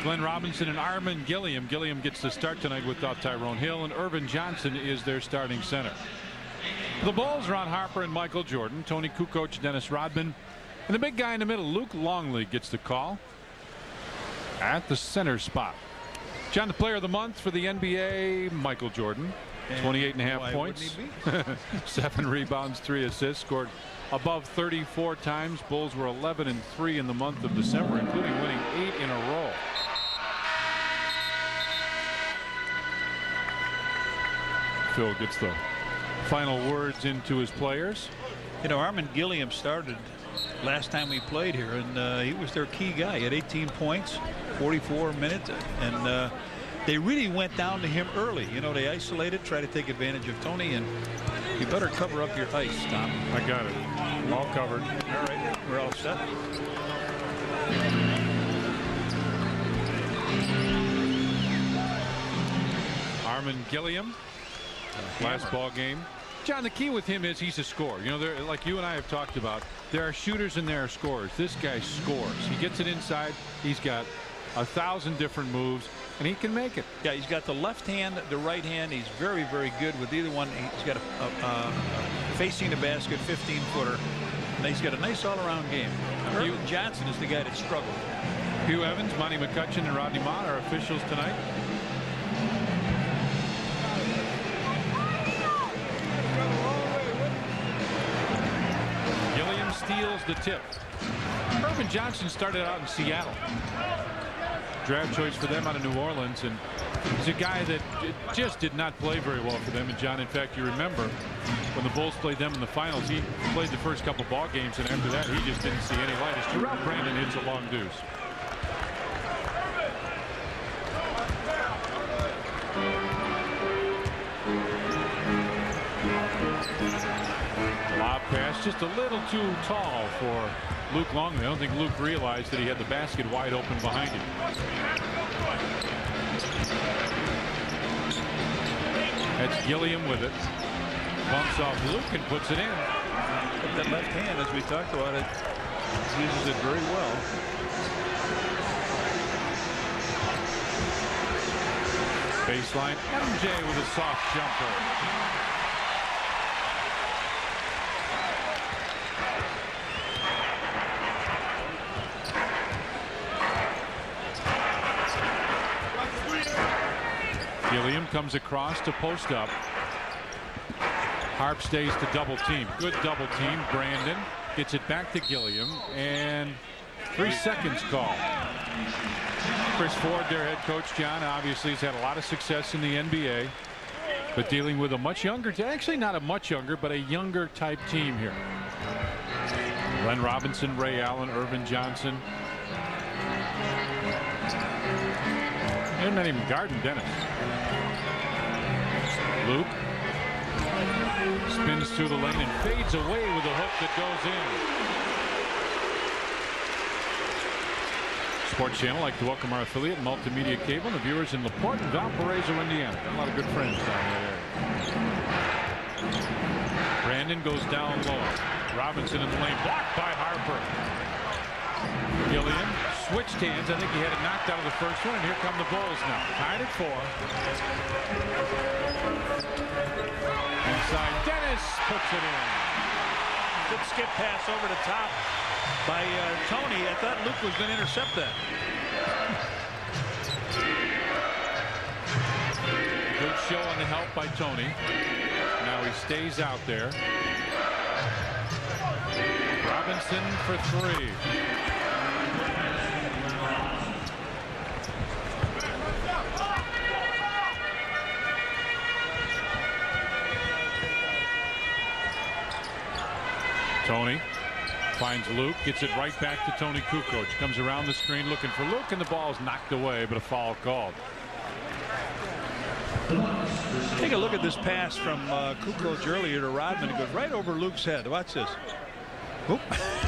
Glenn Robinson and Armin Gilliam. Gilliam gets the start tonight without Tyrone Hill, and Irvin Johnson is their starting center. The Bulls, Ron Harper and Michael Jordan. Tony Kukoc, Dennis Rodman. And the big guy in the middle, Luke Longley, gets the call at the center spot. John, the player of the month for the NBA, Michael Jordan. 28.5 points. 7 rebounds, 3 assists. Scored above 34 times. Bulls were 11-3 in the month of December, including winning 8 in a row. Phil gets the final words into his players. You know, Armin Gilliam started last time we played here, and he was their key guy. He had 18 points, 44 minutes, and they really went down to him early. You know, they isolated, tried to take advantage of Tony, and you better cover up your ice, Tom. I got it. All covered. All right, we're all set. Armin Gilliam, last ball game. John, the key with him is he's a scorer. You know, like you and I have talked about, there are shooters and there are scorers. This guy scores. He gets it inside. He's got 1,000 different moves, and he can make it. Yeah, he's got the left hand, the right hand. He's very, very good with either one. He's got a facing the basket, 15-footer. And he's got a nice all-around game. Irvin Johnson is the guy that struggled. Hugh Evans, Monty McCutcheon, and Rodney Mott are officials tonight. Gilliam steals the tip. Irvin Johnson started out in Seattle. Draft choice for them out of New Orleans, and he's a guy that just did not play very well for them. And John, in fact, you remember when the Bulls played them in the finals, he played the first couple ball games, and after that he just didn't see any light as Terrell Brandon hits a long deuce. Lob pass just a little too tall for Luke Longley. I don't think Luke realized that he had the basket wide open behind him. That's Gilliam with it. Bumps off Luke and puts it in. But that left hand, as we talked about it, uses it very well. Baseline. MJ with a soft jumper. Gilliam comes across to post up. Harp stays to double team. Good double team. Brandon gets it back to Gilliam, and 3 seconds call. Chris Ford, their head coach, John, obviously has had a lot of success in the NBA, but dealing with a much younger, actually not a much younger, but a younger type team here. Glenn Robinson, Ray Allen, Irvin Johnson. And not even guarding Dennis. Luke spins through the lane and fades away with a hook that goes in. Sports Channel like to welcome our affiliate Multimedia Cable and the viewers in LaPorte and Valparaiso, Indiana. Got a lot of good friends down there. Brandon goes down low. Robinson in the lane, blocked by Harper. Gilliam switched hands. I think he had it knocked out of the first one, and here come the Bulls now. Tied at 4. Inside, Dennis puts it in. Good skip pass over the top by Tony. I thought Luke was going to intercept that. Good show on the help by Tony. Now he stays out there. Robinson for 3. Tony finds Luke, gets it right back to Tony Kukoc. Comes around the screen looking for Luke, and the ball is knocked away, but a foul called. Take a look at this pass from Kukoc earlier to Rodman. It goes right over Luke's head. Watch this. Oop.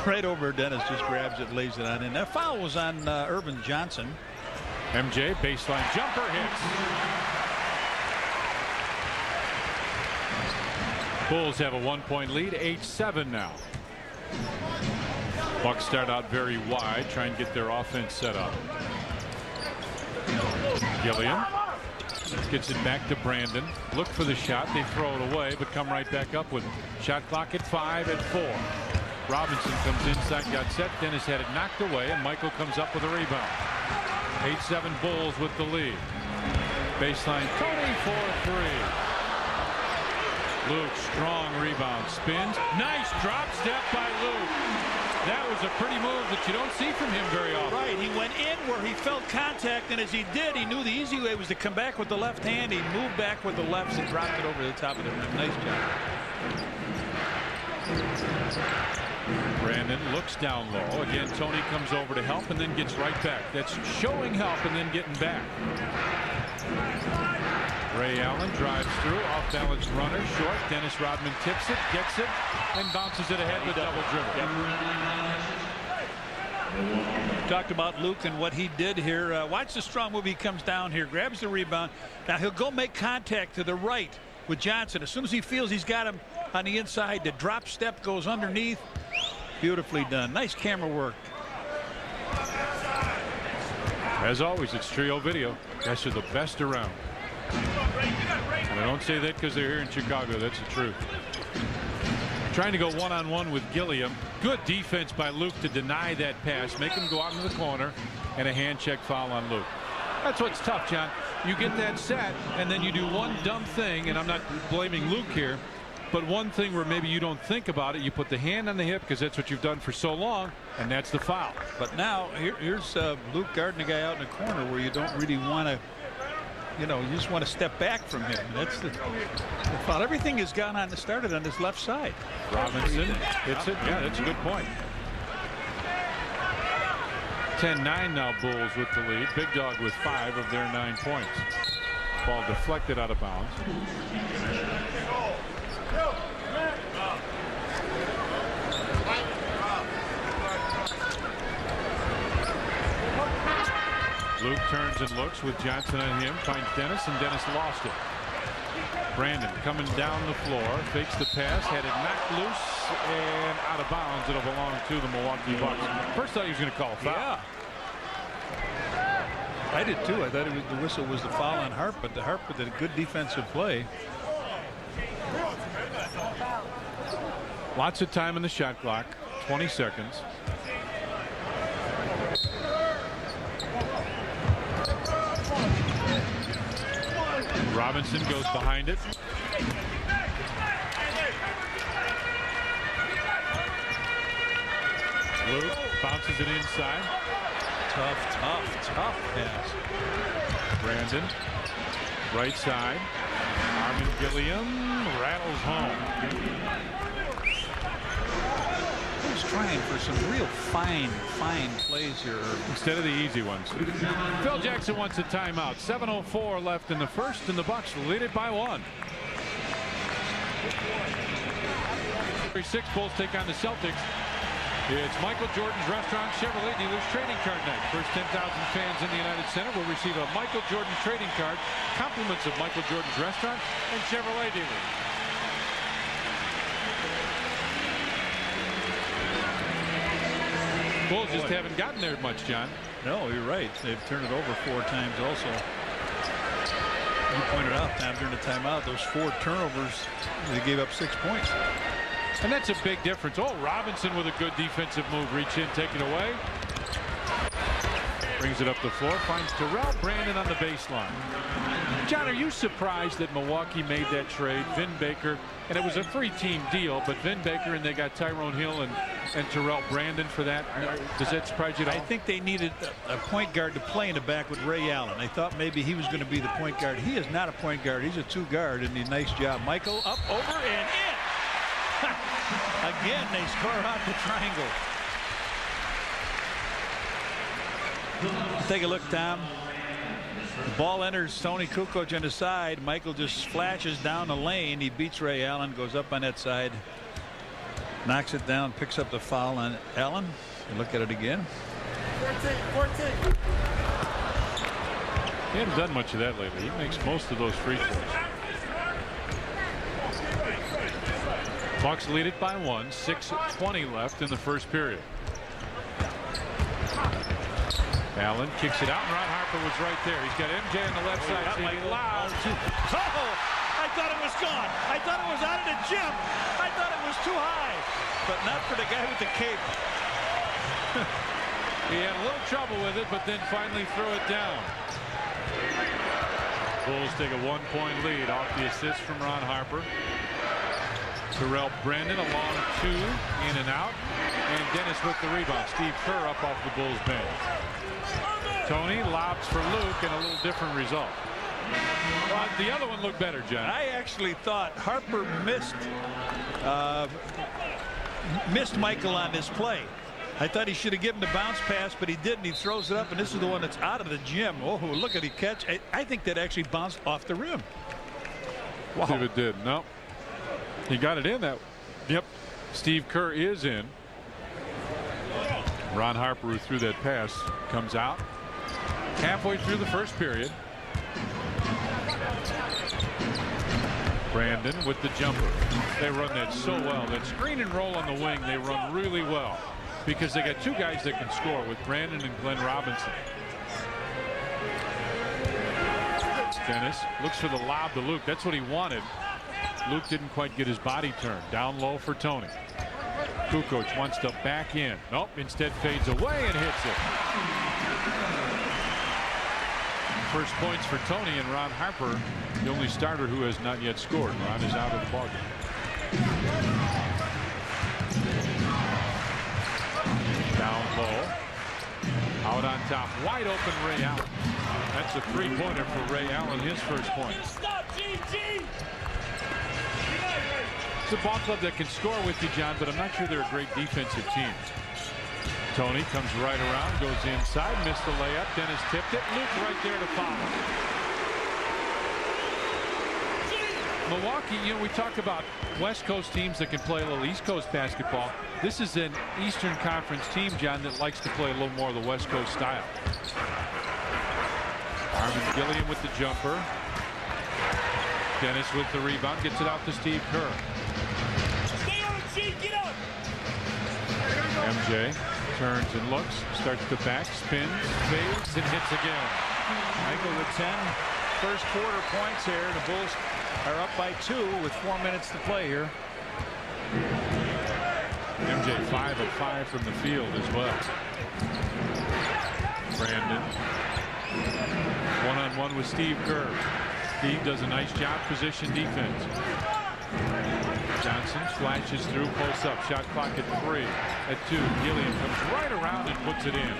Right over. Dennis just grabs it, lays it on in. That foul was on Irvin Johnson. MJ baseline jumper hits. Bulls have a 1-point lead, 8-7 now. Bucks start out very wide, try and get their offense set up. Gilliam gets it back to Brandon. Look for the shot. They throw it away, but come right back up with it. Shot clock at 5 at 4. Robinson comes inside, got set. Dennis had it knocked away, and Michael comes up with a rebound. 8-7 Bulls with the lead. Baseline, Tony for 3. Luke, strong rebound, spins. Nice drop step by Luke. That was a pretty move that you don't see from him very often. Right, he went in where he felt contact, and as he did, he knew the easy way was to come back with the left hand. He moved back with the lefts and dropped it over the top of the rim. Nice job. Brandon looks down low. Again, Tony comes over to help and then gets right back. That's showing help and then getting back. Ray Allen drives through, off-balance runner, short. Dennis Rodman tips it, gets it, and bounces it ahead with double dribble. Talked about Luke and what he did here. Watch the strong move. He comes down here, grabs the rebound. Now he'll go make contact to the right with Johnson. As soon as he feels he's got him on the inside, the drop step goes underneath. Beautifully done. Nice camera work. As always, it's Trio Video. Guys are the best around. And I don't say that because they're here in Chicago. That's the truth. Trying to go one-on-one with Gilliam. Good defense by Luke to deny that pass, make him go out into the corner, and a hand check foul on Luke. That's what's tough, John. You get that set, and then you do one dumb thing, and I'm not blaming Luke here, but one thing where maybe you don't think about it, you put the hand on the hip because that's what you've done for so long, and that's the foul. But now here's Luke guarding the guy out in the corner where you don't really want to, you just want to step back from him. That's the foul. Everything has gone on. Started on his left side. Robinson hits it. Yeah, that's a good point. 10-9 now Bulls with the lead. Big Dog with 5 of their 9 points. Ball deflected out of bounds. Luke turns and looks with Johnson on him, finds Dennis, and Dennis lost it. Brandon coming down the floor, fakes the pass, had it knocked loose and out of bounds. It'll belong to the Milwaukee Bucks. First thought he was going to call a foul. Yeah. I did too. I thought the whistle was the foul on Harp, but the Harp did a good defensive play. Lots of time in the shot clock, 20 seconds. Robinson goes behind it. Luke bounces it inside. Tough pass. Brandon, right side. Armin Gilliam rattles home. He's trying for some real fine plays here instead of the easy ones. Phil Jackson wants a timeout. 7:04 left in the first, and the Bucks lead it by 1. 6 Bulls take on the Celtics. It's Michael Jordan's Restaurant Chevrolet Dealers Trading Card Night. First 10,000 fans in the United Center will receive a Michael Jordan trading card, compliments of Michael Jordan's Restaurant and Chevrolet Dealers. Bulls just haven't gotten there much, John. No, you're right. They've turned it over 4 times also. You pointed out, Tom, during the timeout, those 4 turnovers, they gave up 6 points. And that's a big difference. Oh, Robinson with a good defensive move. Reach in, take it away. Brings it up the floor, finds Terrell Brandon on the baseline. John, are you surprised that Milwaukee made that trade? Vin Baker, and it was a free team deal, but Vin Baker and they got Tyrone Hill and Terrell Brandon for that. Does that surprise you at all? I think they needed a point guard to play in the back with Ray Allen. I thought maybe he was going to be the point guard. He is not a point guard. He's a 2 guard, and a nice job. Michael up, over, and in. Again, they score out the triangle. Take a look, Tom. The ball enters Tony Kukoc on the side. Michael just flashes down the lane. He beats Ray Allen, goes up on that side, knocks it down, picks up the foul on Allen. You look at it again. 14. He hasn't done much of that lately. He makes most of those free throws. Bucks lead it by 1. 6:20 left in the first period. Allen kicks it out, and Ron Harper was right there. He's got MJ on the left side. Loud. Oh, I thought it was gone. I thought it was out of the gym. I thought it was too high, but not for the guy with the cape. He had a little trouble with it, but then finally threw it down. Bulls take a 1-point lead off the assist from Ron Harper. Terrell Brandon a long 2 in and out, and Dennis with the rebound. Steve Kerr up off the Bulls bench. Tony lobs for Luke, and a little different result. Well, the other one looked better, John. I actually thought Harper missed Michael on this play. I thought he should have given the bounce pass, but he didn't. He throws it up, and this is the one that's out of the gym. Oh, look at the catch. I think that actually bounced off the rim. Wow. See if it did. No. He got it in that. Yep. Steve Kerr is in. Ron Harper, who threw that pass, comes out halfway through the first period. Brandon with the jumper. They run that so well. That screen and roll on the wing, they run really well, because they got two guys that can score with Brandon and Glenn Robinson. Dennis looks for the lob to Luke. That's what he wanted. Luke didn't quite get his body turned. Down low for Tony. Kukoc wants to back in. Nope, instead fades away and hits it. First points for Tony, and Ron Harper, the only starter who has not yet scored. Ron is out of the ballgame. Down low. Out on top. Wide open Ray Allen. That's a three-pointer for Ray Allen, his first point. It's a ball club that can score with you, John, but I'm not sure they're a great defensive team. Tony comes right around, goes inside, missed the layup. Dennis tipped it. Luke right there to follow. Milwaukee, we talk about West Coast teams that can play a little East Coast basketball. This is an Eastern Conference team, John, that likes to play a little more of the West Coast style. Armin Gilliam with the jumper. Dennis with the rebound, gets it out to Steve Kerr. MJ turns and looks, starts to back, spins, fades, and hits again. Michael with 10 first quarter points here. The Bulls are up by 2 with 4 minutes to play here. MJ 5 of 5 from the field as well. Brandon one-on-one with Steve Kerr. Steve does a nice job position defense. Johnson flashes through, posts up, shot clock at 3. At 2, Gilliam comes right around and puts it in.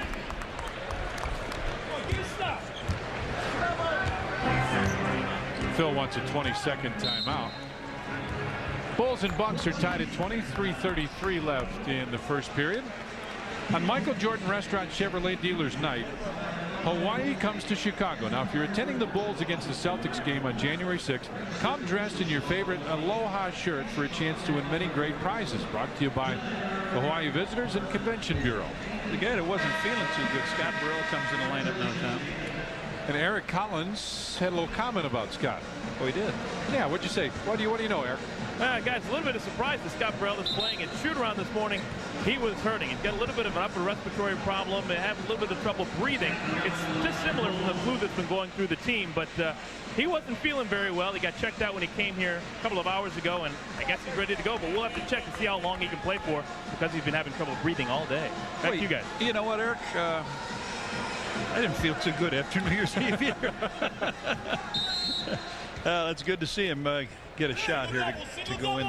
Phil wants a 20-second timeout. Bulls and Bucks are tied at 23:33 left in the first period. On Michael Jordan Restaurant Chevrolet Dealers Night, Hawaii comes to Chicago. Now, if you're attending the Bulls against the Celtics game on January 6th, come dressed in your favorite Aloha shirt for a chance to win many great prizes. Brought to you by the Hawaii Visitors and Convention Bureau. The guy that wasn't feeling too good, Scott Burrell, comes in the lineup now, Tom. And Eric Collins had a little comment about Scott. Oh, he did? Yeah, what'd you say? What do you know, Eric? Guys, a little bit of surprise that Scott Burrell is playing at shoot-around this morning. He was hurting. He's got a little bit of an upper respiratory problem and having a little bit of trouble breathing. It's just similar from the flu that's been going through the team, but he wasn't feeling very well. He got checked out when he came here a couple of hours ago, and I guess he's ready to go, but we'll have to check to see how long he can play for because he's been having trouble breathing all day. Back to you guys. You know what, Eric? I didn't feel too good after New Year's Eve either. It's good to see him get a shot here to go in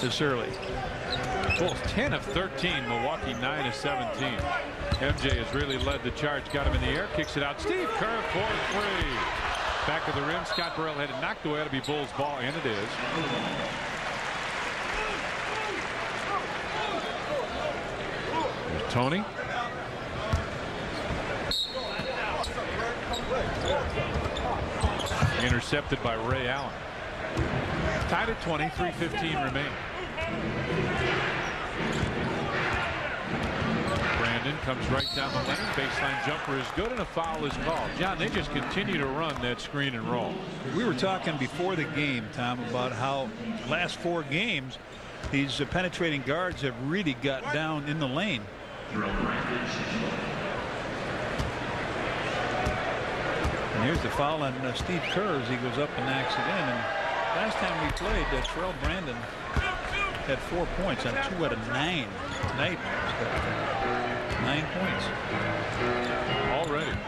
this early. Bulls 10 of 13, Milwaukee 9 of 17. MJ has really led the charge, got him in the air, kicks it out. Steve Kerr for 3. Back of the rim, Scott Burrell had it knocked away. It'll be Bulls ball, and it is. There's Tony. Intercepted by Ray Allen. Tied at 20, 3:15 remaining. Brandon comes right down the lane. Baseline jumper is good, and a foul is called. John, they just continue to run that screen and roll. We were talking before the game, Tom, about how last 4 games these penetrating guards have really got down in the lane. Here's the foul on Steve Kerr as he goes up and knocks it in. And last time we played, Terrell Brandon had 4 points on 2 out of 9. Tonight, he's got 9 points already.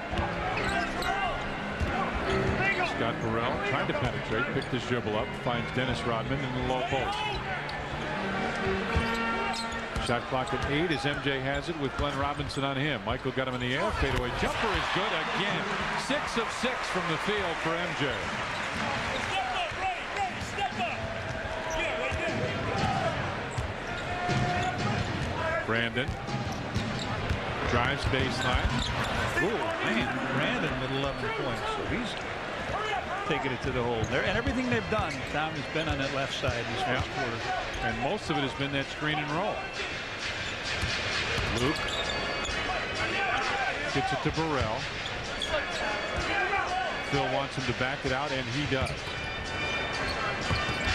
Scott Burrell trying to penetrate, picked his dribble up, finds Dennis Rodman in the low post. Shot clock at 8 as MJ has it with Glenn Robinson on him. Michael got him in the air. Fadeaway jumper is good again. 6 of 6 from the field for MJ. Brandon drives baseline. Ooh, man, Brandon with 11 points. So he's taking it to the hole there. And everything they've done, Tom, has been on that left side this first quarter. And most of it has been that screen and roll. Luke gets it to Burrell. Phil wants him to back it out, and he does.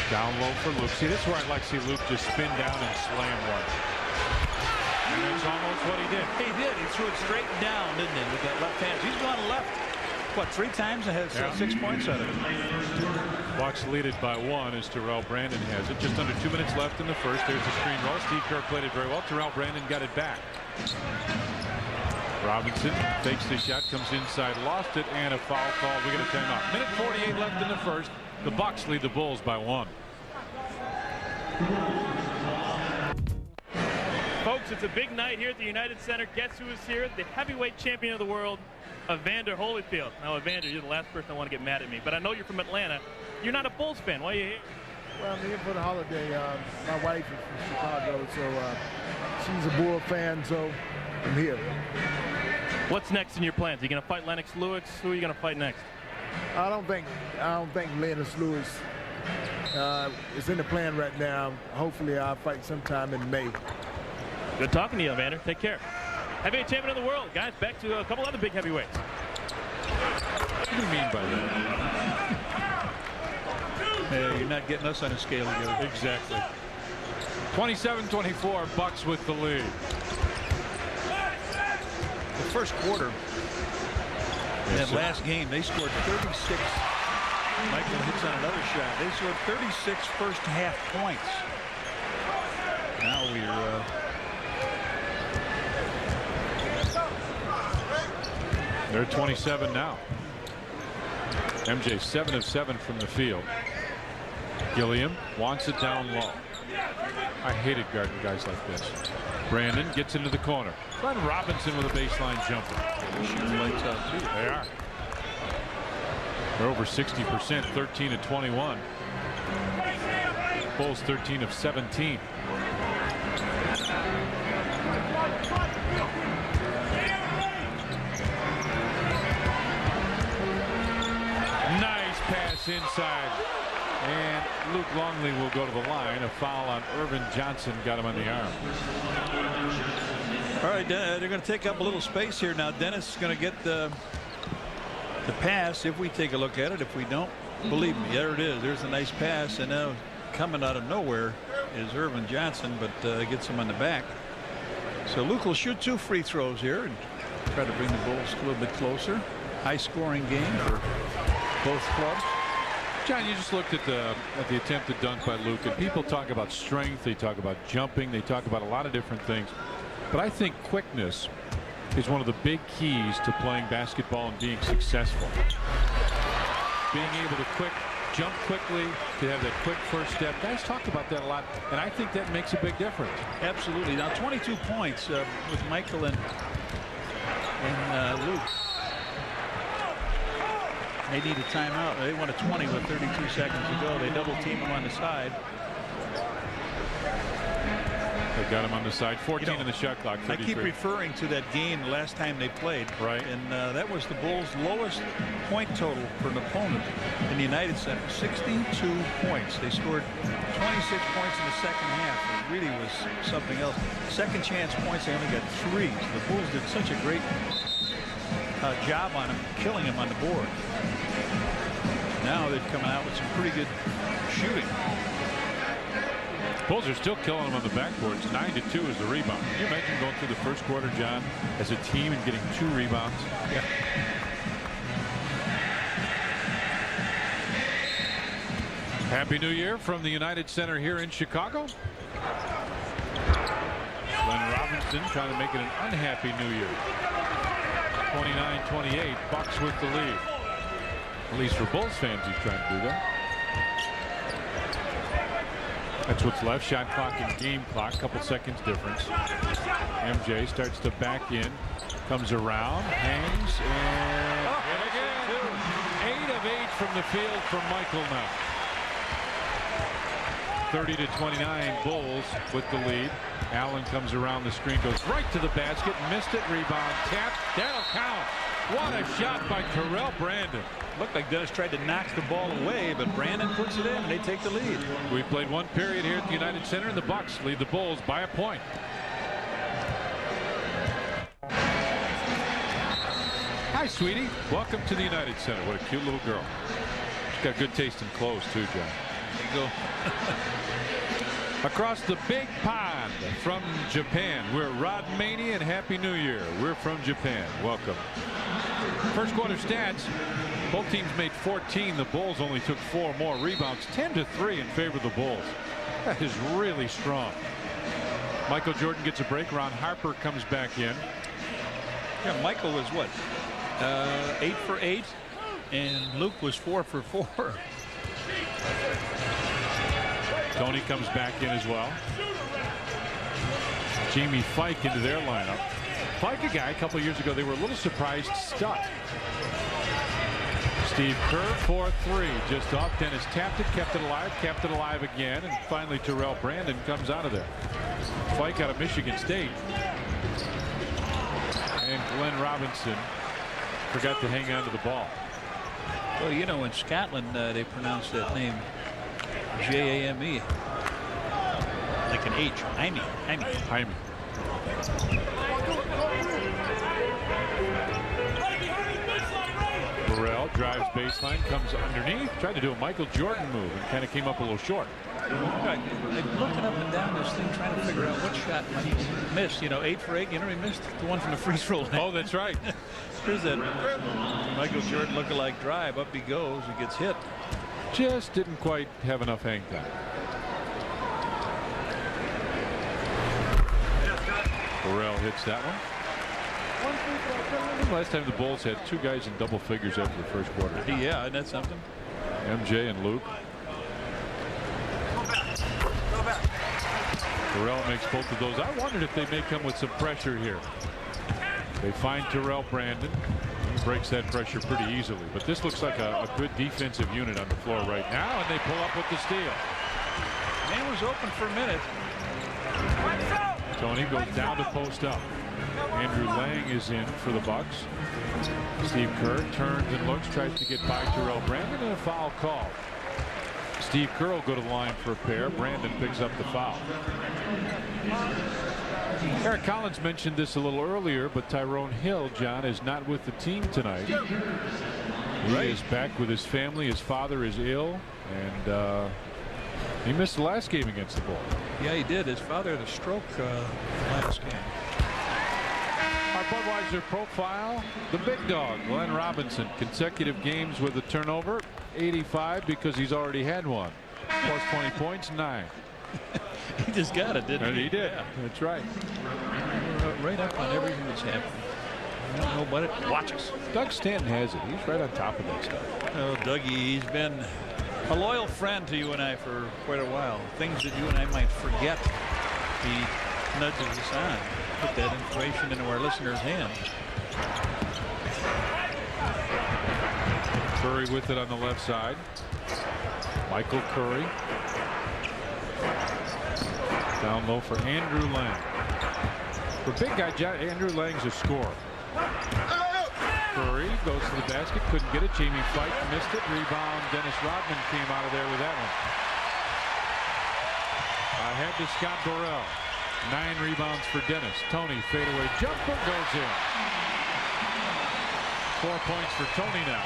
Down low for Luke. See, this is where I'd like to see Luke just spin down and slam one. And that's almost what he did. He did. He threw it straight down, didn't he, with that left hand. He's gone left, what, 3 times and has 6 points out of it. Bucks lead it by 1 as Terrell Brandon has it. Just under 2 minutes left in the first. There's the screen roll. Steve Kerr played it very well. Terrell Brandon got it back. Robinson fakes the shot, comes inside, lost it, and a foul call. We get a timeout. Minute 48 left in the first. The Bucks lead the Bulls by 1. Folks, it's a big night here at the United Center. Guess who is here? The heavyweight champion of the world, Evander Holyfield. Now, Evander, you're the last person I want to get mad at me, but I know you're from Atlanta. You're not a Bulls fan. Why are you here? Well, I'm here for the holiday. My wife is from Chicago, so she's a Bull fan, so I'm here. What's next in your plans? Are you going to fight Lennox Lewis? Who are you going to fight next? I don't think Lennox Lewis is in the plan right now. Hopefully, I'll fight sometime in May. Good talking to you, Evander. Take care. Heavyweight champion of the world, guys. Back to a couple other big heavyweights. What do you mean by that? You're not getting us on a scale together. Exactly. 27-24, Bucks with the lead. The first quarter, that last game, they scored 36. Michael hits on another shot. They scored 36 first half points. Now they're at 27 now. MJ 7 of 7 from the field. Gilliam wants it down low. I hated guarding guys like this. Brandon gets into the corner. Glenn Robinson with a baseline jumper. shooting lights out too. They are. They're over 60%, 13 of 21. Bulls 13 of 17. Nice pass inside. And Luke Longley will go to the line. A foul on Irvin Johnson got him on the arm. All right, they're going to take up a little space here now. Dennis is going to get the pass if we take a look at it. If we don't, believe me, there it is. There's a nice pass, and now coming out of nowhere is Irvin Johnson, but gets him on the back. So Luke will shoot 2 free throws here and try to bring the Bulls a little bit closer. High-scoring game for both clubs. John, you just looked at the attempted dunk by Luke, and people talk about strength, they talk about jumping, they talk about a lot of different things. But I think quickness is one of the big keys to playing basketball and being successful. Being able to jump quickly, to have that quick first step. Guys talk about that a lot, and I think that makes a big difference. Absolutely. Now 22 points with Michael and Luke. They need a timeout. They won a 20 with 32 seconds to go. They double team him on the side. They got him on the side. 14 in the shot clock. 33. I keep referring to that game the last time they played. Right. And that was the Bulls' lowest point total for an opponent in the United Center. 62 points. They scored 26 points in the second half. It really was something else. Second chance points, they only got 3. So the Bulls did such a great job on him, killing him on the board. Now they're coming out with some pretty good shooting. Bulls are still killing them on the backboards. 9-2 is the rebound. Can you imagine going through the first quarter, John, as a team and getting 2 rebounds? Yeah. Happy New Year from the United Center here in Chicago. Glenn Robinson trying to make it an unhappy New Year. 29-28, Bucks with the lead. At least for Bulls fans, he's trying to do that. That's what's left. Shot clock and game clock. Couple seconds difference. MJ starts to back in. Comes around. Hangs. And again. 8 of 8 from the field from Michael now. 30-29 Bulls with the lead. Allen comes around the screen. Goes right to the basket. Missed it. Rebound. Tap. That'll count. What a shot by Terrell Brandon. Looked like Dennis tried to knock the ball away, but Brandon puts it in and they take the lead. We played one period here at the United Center, and the Bucks lead the Bulls by a point. Hi, sweetie. Welcome to the United Center. What a cute little girl. She's got good taste in clothes, too, John. There you go. Across the big pond from Japan, we're Rod Maney and Happy New Year. We're from Japan. Welcome. First quarter stats. Both teams made 14. The Bulls only took 4 more rebounds. 10-3 in favor of the Bulls. That is really strong. Michael Jordan gets a break. Ron Harper comes back in. Yeah, Michael was what? 8 for 8, and Luke was 4 for 4. Tony comes back in as well. Jamie Fike into their lineup. Fike, a guy a couple years ago they were a little surprised stuck. Steve Kerr for 3, just off. Dennis tapped it, kept it alive again, and finally Terrell Brandon comes out of there. Fike out of Michigan State. And Glenn Robinson forgot to hang on to the ball. Well, you know, in Scotland they pronounce that name J-A-M-E, like an H. Jaime. Burrell drives baseline, comes underneath, tried to do a Michael Jordan move and kind of came up a little short. I'm looking up and down this thing trying to figure out what shot he missed. You know, 8 for 8. You know, he missed the one from the free throw line. Oh, that's right. Here's that Michael Jordan lookalike drive. Up he goes. He gets hit. Just didn't quite have enough hang time. Burrell hits that one. Last time the Bulls had 2 guys in double figures after the first quarter. Yeah, isn't that something? MJ and Luke. Burrell makes both of those. I wondered if they may come with some pressure here. They find Terrell Brandon. He breaks that pressure pretty easily. But this looks like a good defensive unit on the floor right now, and they pull up with the steal. Man was open for a minute. Tony goes down to post up. Andrew Lang is in for the Bucks. Steve Kerr turns and looks, tries to get by Terrell Brandon, and a foul call. Steve Kerr will go to the line for a pair. Brandon picks up the foul. Eric Collins mentioned this a little earlier, but Tyrone Hill, John, is not with the team tonight. He is back with his family. His father is ill, and he missed the last game against the Bulls. Yeah, he did. His father had a stroke last game. Our Budweiser profile, the big dog, Glenn Robinson. Consecutive games with a turnover, 85 because he's already had one. Plus 20 points, 9. He just got it, didn't he? He did. Yeah. That's right. Right up on everything that's happening. I don't know about it. Watch us. Doug Stanton has it. He's right on top of that stuff. Oh, Dougie, he's been a loyal friend to you and I for quite a while. Things that you and I might forget, he nudges us on. Put that information into our listeners' hands. Curry with it on the left side. Michael Curry. Down low for Andrew Lang. For big guy, Andrew Lang's a scorer. Curry goes to the basket, couldn't get it. Jamie Fike missed it. Rebound. Dennis Rodman came out of there with that one. Ahead to Scott Burrell. 9 rebounds for Dennis. Tony, fadeaway jumper goes in. 4 points for Tony now.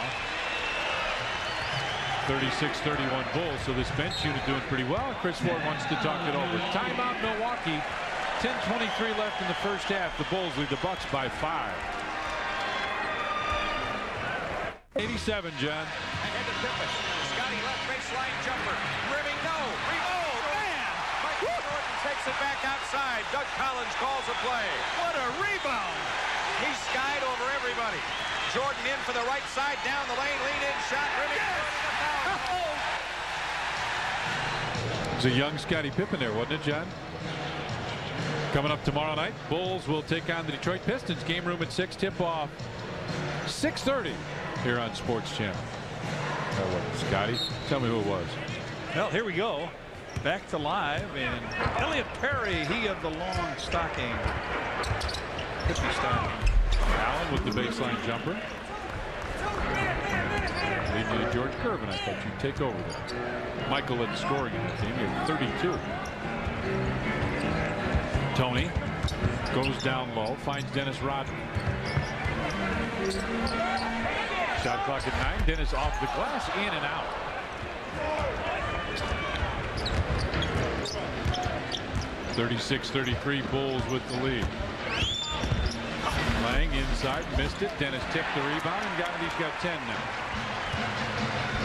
36-31 Bulls. So this bench unit doing pretty well. Chris Ford wants to talk it over. Timeout Milwaukee. 10:23 left in the first half. The Bulls lead the Bucks by 5. 87, John. Ahead to Pippen. Scotty left baseline jumper. Rimming, no. Oh, man! Michael Jordan takes it back outside. Doug Collins calls a play. What a rebound! He skied over everybody. Jordan in for the right side, down the lane, lean in shot. Rimming, yes! It was a young Scottie Pippen there, wasn't it, John? Coming up tomorrow night, Bulls will take on the Detroit Pistons. Game room at 6, tip-off 6:30 here on Sports Channel. Scotty, tell me who it was. Well, here we go. Back to live, and Elliot Perry, he of the long stocking. Hippie stocking. Allen with the baseline jumper. Lead you to George Gervin. I thought you'd take over there. Michael led the scoring in the team. He had 32. Tony goes down low, finds Dennis Rodman. Shot clock at 9. Dennis off the glass, in and out. (36-33) Bulls with the lead. Lang inside, missed it. Dennis tipped the rebound and got it. He's got 10 now.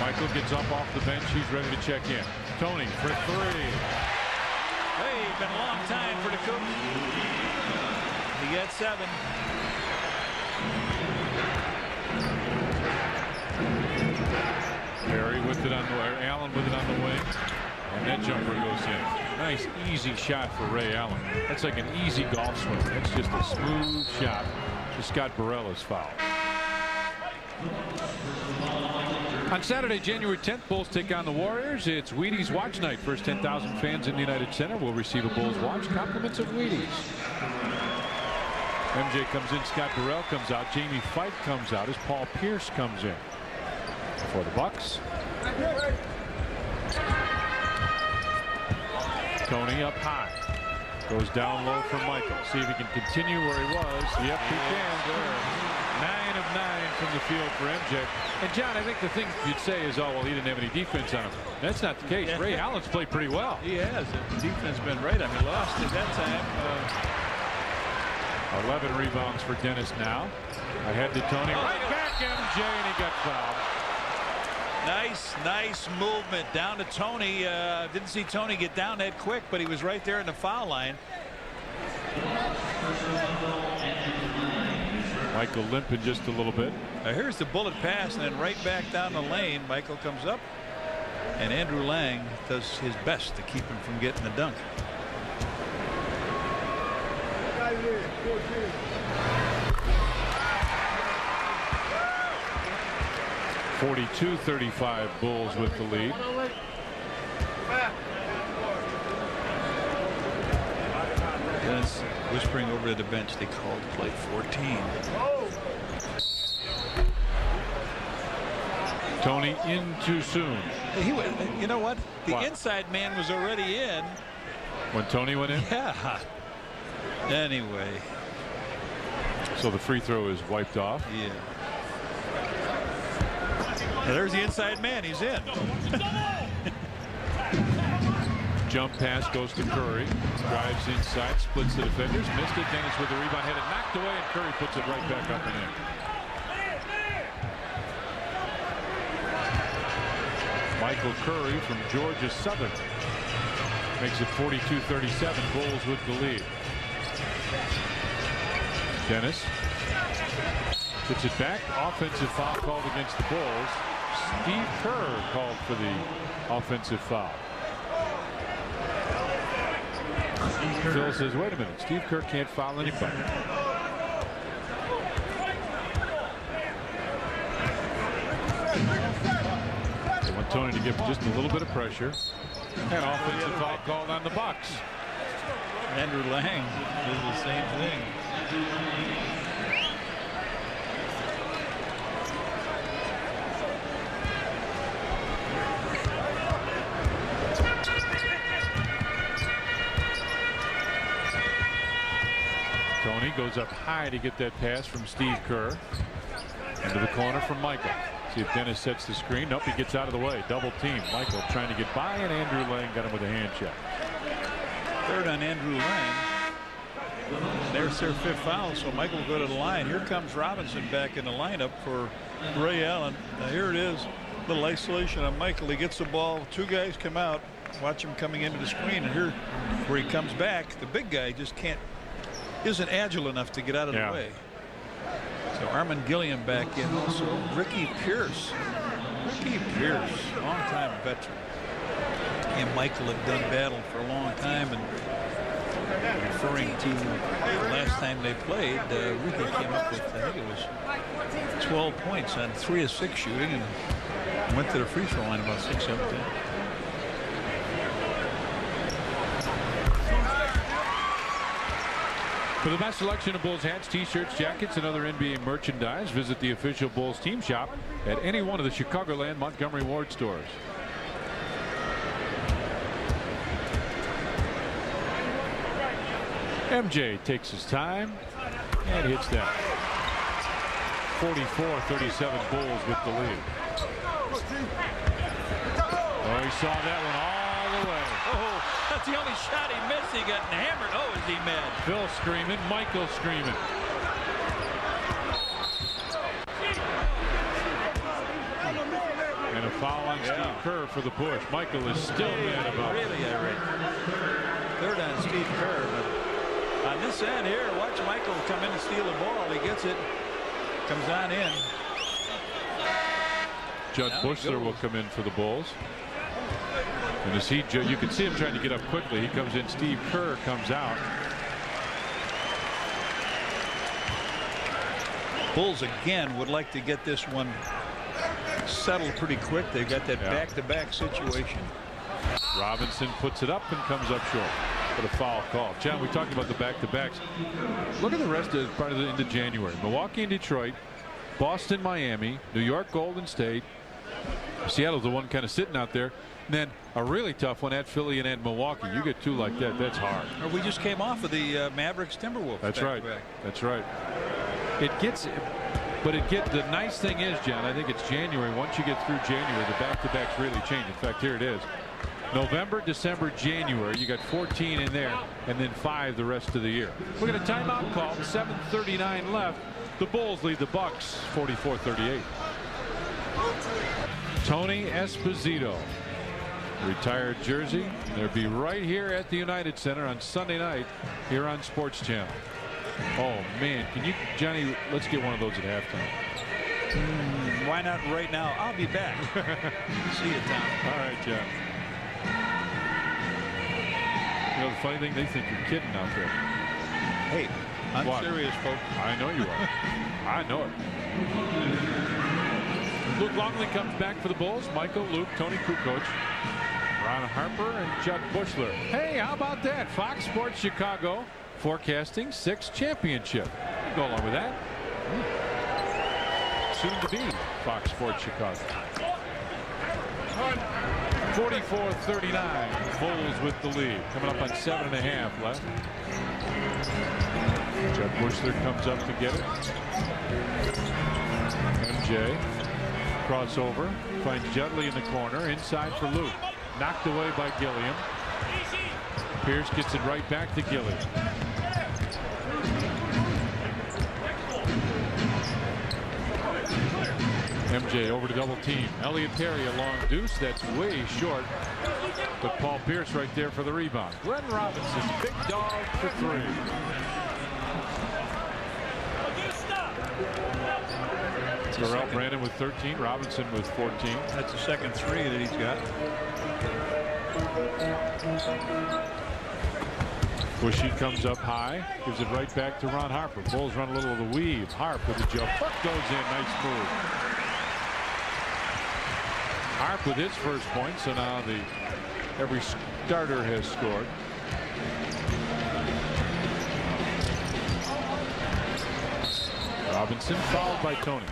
Michael gets up off the bench. He's ready to check in. Tony for 3. Hey, been a long time for the coach. He got 7. Perry with it on the way. Allen with it on the wing. And that jumper goes in. Nice, easy shot for Ray Allen. That's like an easy golf swing. That's just a smooth shot to Scott Barella's foul. On Saturday, January 10th, Bulls take on the Warriors. It's Wheaties Watch Night. First 10,000 fans in the United Center will receive a Bulls watch. Compliments of Wheaties. MJ comes in. Scott Burrell comes out. Jamie Fife comes out as Paul Pierce comes in for the Bucks. Tony up high. Goes down low for Michael. See if he can continue where he was. Yep, he can. 9 of 9 from the field for MJ. And John, I think the thing you'd say is, oh, well, he didn't have any defense on him. That's not the case. Yeah. Ray Allen's played pretty well. He has. The defense has been right. I mean, lost at that time. 11 rebounds for Dennis now. Ahead to Tony. Right back MJ, and he got fouled. Nice movement down to Tony. Didn't see Tony get down that quick, but he was right there in the foul line. Michael limping just a little bit. Now here's the bullet pass, and then right back down the lane. Michael comes up, and Andrew Lang does his best to keep him from getting the dunk. 42-35 Bulls with the lead. Dennis whispering over to the bench. They called play 14. Tony in too soon. You know what? The inside man was already in. When Tony went in? Yeah. Anyway. So the free throw is wiped off. Yeah. Now there's the inside man. He's in. Jump pass goes to Curry. Drives inside, splits the defenders. Missed it. Dennis with the rebound, had it knocked away, and Curry puts it right back up and in. Michael Curry from Georgia Southern makes it 42-37. Bulls with the lead. Dennis gets it back. Offensive foul called against the Bulls. Steve Kerr called for the offensive foul. Phil says, wait a minute, Steve Kerr can't foul anybody. They want Tony to give just a little bit of pressure. And offensive foul called on the Bucks. Andrew Lang does the same thing. Tony goes up high to get that pass from Steve Kerr. Into the corner from Michael. See if Dennis sets the screen. Nope, he gets out of the way. Double team. Michael trying to get by, and Andrew Lang got him with a hand check. Third on Andrew Lang. There's their 5th foul, so Michael will go to the line. Here comes Robinson back in the lineup for Ray Allen. Now here it is. Little isolation on Michael. He gets the ball. 2 guys come out. Watch him coming into the screen. And here where he comes back, the big guy just isn't agile enough to get out of the way. So Armin Gilliam back in. Also Ricky Pierce. Ricky Pierce, longtime veteran. He and Michael have done battle for a long time, and referring to the last time they played, Ricky came up with, I think it was 12 points on 3 of 6 shooting, and went to the free throw line about 6 of 10. For the best selection of Bulls hats, t-shirts, jackets, and other NBA merchandise, visit the official Bulls team shop at any one of the Chicagoland Montgomery Ward stores. MJ takes his time and hits that. 44-37 Bulls with the lead. Oh, he saw that one all the way. Oh, that's the only shot he missed. He got hammered. Oh, is he mad? Phil screaming, Michael screaming. And a foul on Steve Kerr for the push. Michael is still mad about it. Really irate. 3rd on Steve Kerr, but on this end here, watch Michael come in and steal the ball. He gets it, comes on in. Judd Bushler will come in for the Bulls. And as you can see him trying to get up quickly. He comes in. Steve Kerr comes out. Bulls again would like to get this one settled pretty quick. They got that back-to-back situation. Robinson puts it up and comes up short. But a foul call. John, we talked about the back-to-backs. Look at the rest of part of the into January. Milwaukee and Detroit, Boston, Miami, New York, Golden State. Seattle's the one kind of sitting out there. And then a really tough one at Philly and at Milwaukee. You get 2 like that, that's hard. Or we just came off of the Mavericks Timberwolves. That's right. That's right. The nice thing is, John, I think it's January. Once you get through January, the back-to-backs really change. In fact, here it is. November, December, January. You got 14 in there, and then 5 the rest of the year. We're going to timeout call. 7:39 left. The Bulls lead the Bucks 44-38. Tony Esposito, retired jersey. They'll be right here at the United Center on Sunday night here on Sports Channel. Oh man, can you, Johnny? Let's get one of those at halftime. Why not right now? I'll be back. See you, Tom. All right, John. You know, the funny thing, they think you're kidding out there. Hey, I'm serious, folks. I know you are. I know it. Luke Longley comes back for the Bulls. Michael, Luke, Tony Kukoc, Ron Harper, and Judd Bushler. Hey, how about that? Fox Sports Chicago forecasting 6th championship. You go along with that. Soon to be Fox Sports Chicago. 44-39. Bulls with the lead. Coming up on 7.5 left. Judd Bushler comes up to get it. MJ crossover, finds Judley in the corner, inside for Luke. Knocked away by Gilliam. Pierce gets it right back to Gilliam. MJ over to double team. Elliott Perry a long deuce. That's way short. But Paul Pierce right there for the rebound. Glenn Robinson, big dog for 3. Terrell Brandon with 13. Robinson with 14. That's the second 3 that he's got. Bushy comes up high. Gives it right back to Ron Harper. Bulls run a little of the weave. Harp with the jump. Goes in. Nice move. Harp with his first point. So now every starter has scored. Robinson fouled by Tony.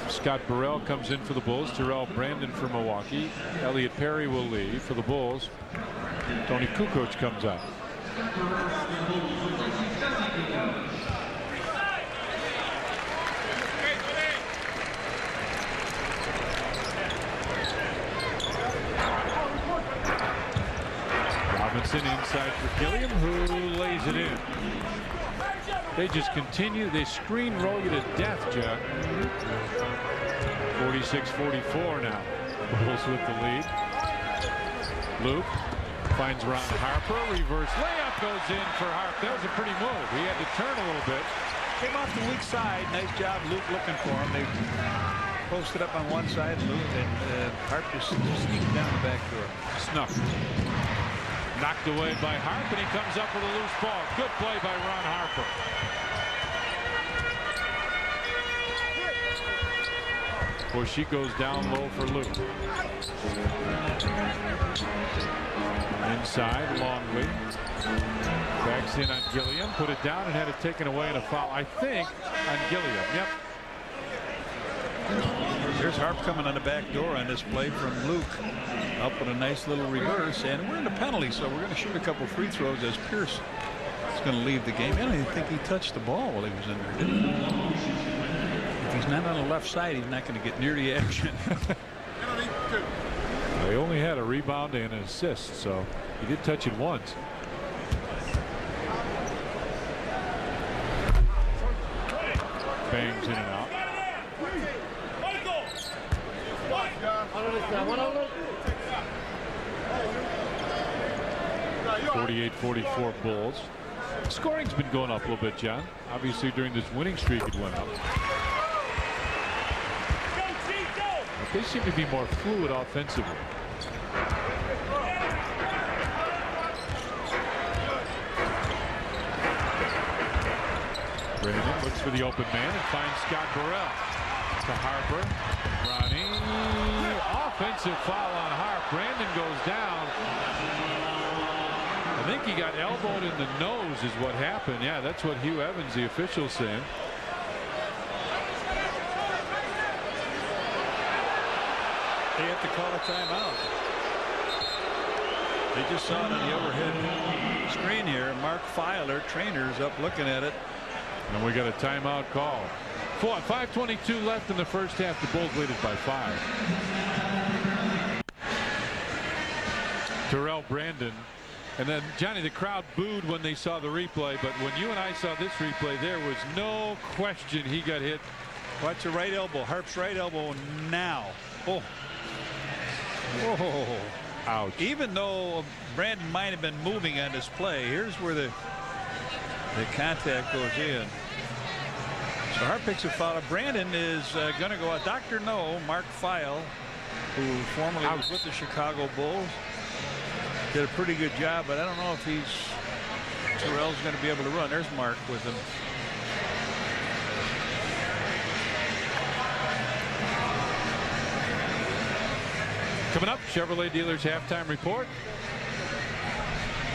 Scott Burrell comes in for the Bulls. Terrell Brandon for Milwaukee. Elliott Perry will leave for the Bulls. Tony Kukoc comes out. Robinson inside for Gilliam, who lays it in. They just continue. They screen roll you to death, Jack. 46-44 now. Bulls with the lead. Luke finds Ron Harper. Reverse layup goes in for Harper. That was a pretty move. He had to turn a little bit. Came off the weak side. Nice job, Luke, looking for him. They posted up on one side, Luke, and Harp just sneaked down the back door. Snuffed. Knocked away by Harp, and he comes up with a loose ball. Good play by Ron Harper. Bushy goes down low for Luke. Inside, Longley. Backs in on Gilliam. Put it down and had it taken away in a foul, I think, on Gilliam. Yep. There's Harp coming on the back door on this play from Luke. Up with a nice little reverse. And we're in the penalty, so we're going to shoot a couple free throws as Pierce is going to leave the game. I don't even think he touched the ball while he was in there, did he? If he's not on the left side, he's not going to get near the action. They only had a rebound and an assist, so he did touch it once. Bangs in and out. 48-44 Bulls. Scoring's been going up a little bit, John. Obviously, during this winning streak, it went up. But they seem to be more fluid offensively. Brandon looks for the open man and finds Scott Burrell. To Harper. Ronnie. Offensive foul on Harp. Brandon goes down. I think he got elbowed in the nose is what happened. Yeah, that's what Hugh Evans, the official, saying. They have to call a timeout. They just saw it on the overhead screen here. Mark Filer, trainer's up looking at it. And we got a timeout call. 5:22 left in the first half. The Bulls lead it by 5. Terrell Brandon. And then, Johnny, the crowd booed when they saw the replay. But when you and I saw this replay, there was no question he got hit. Watch the right elbow. Harp's right elbow now. Oh. Whoa. Ouch. Even though Brandon might have been moving on this play, here's where the contact goes in. So Harp picks a foul. Brandon is going to go out. Dr. No, Mark Feil, who formerly was with the Chicago Bulls, did a pretty good job, but I don't know if Terrell's going to be able to run. There's Mark with him. Coming up, Chevrolet Dealers halftime report.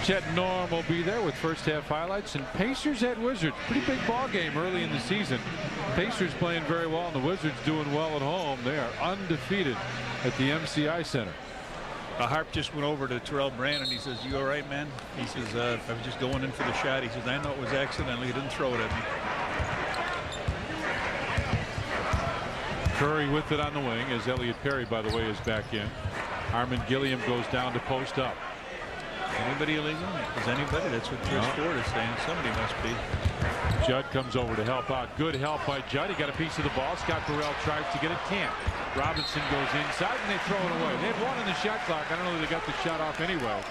Chet Norm will be there with first half highlights, and Pacers at Wizards. Pretty big ball game early in the season. Pacers playing very well, and the Wizards doing well at home. They are undefeated at the MCI Center. Harp just went over to Terrell Brandon. He says, "You all right, man?" He says, "I was just going in for the shot." He says, "I know it was accidental. He didn't throw it at me." Curry with it on the wing as Elliot Perry, by the way, is back in. Armin Gilliam goes down to post up. Anybody illegal? Is anybody? That's what Chris Ford is saying. Somebody must be. Judd comes over to help out. Good help by Judd. He got a piece of the ball. Scott Burrell tries to get it. Can't. Robinson goes inside and they throw it away. They had 1 on the shot clock. I don't know if they got the shot off anyway.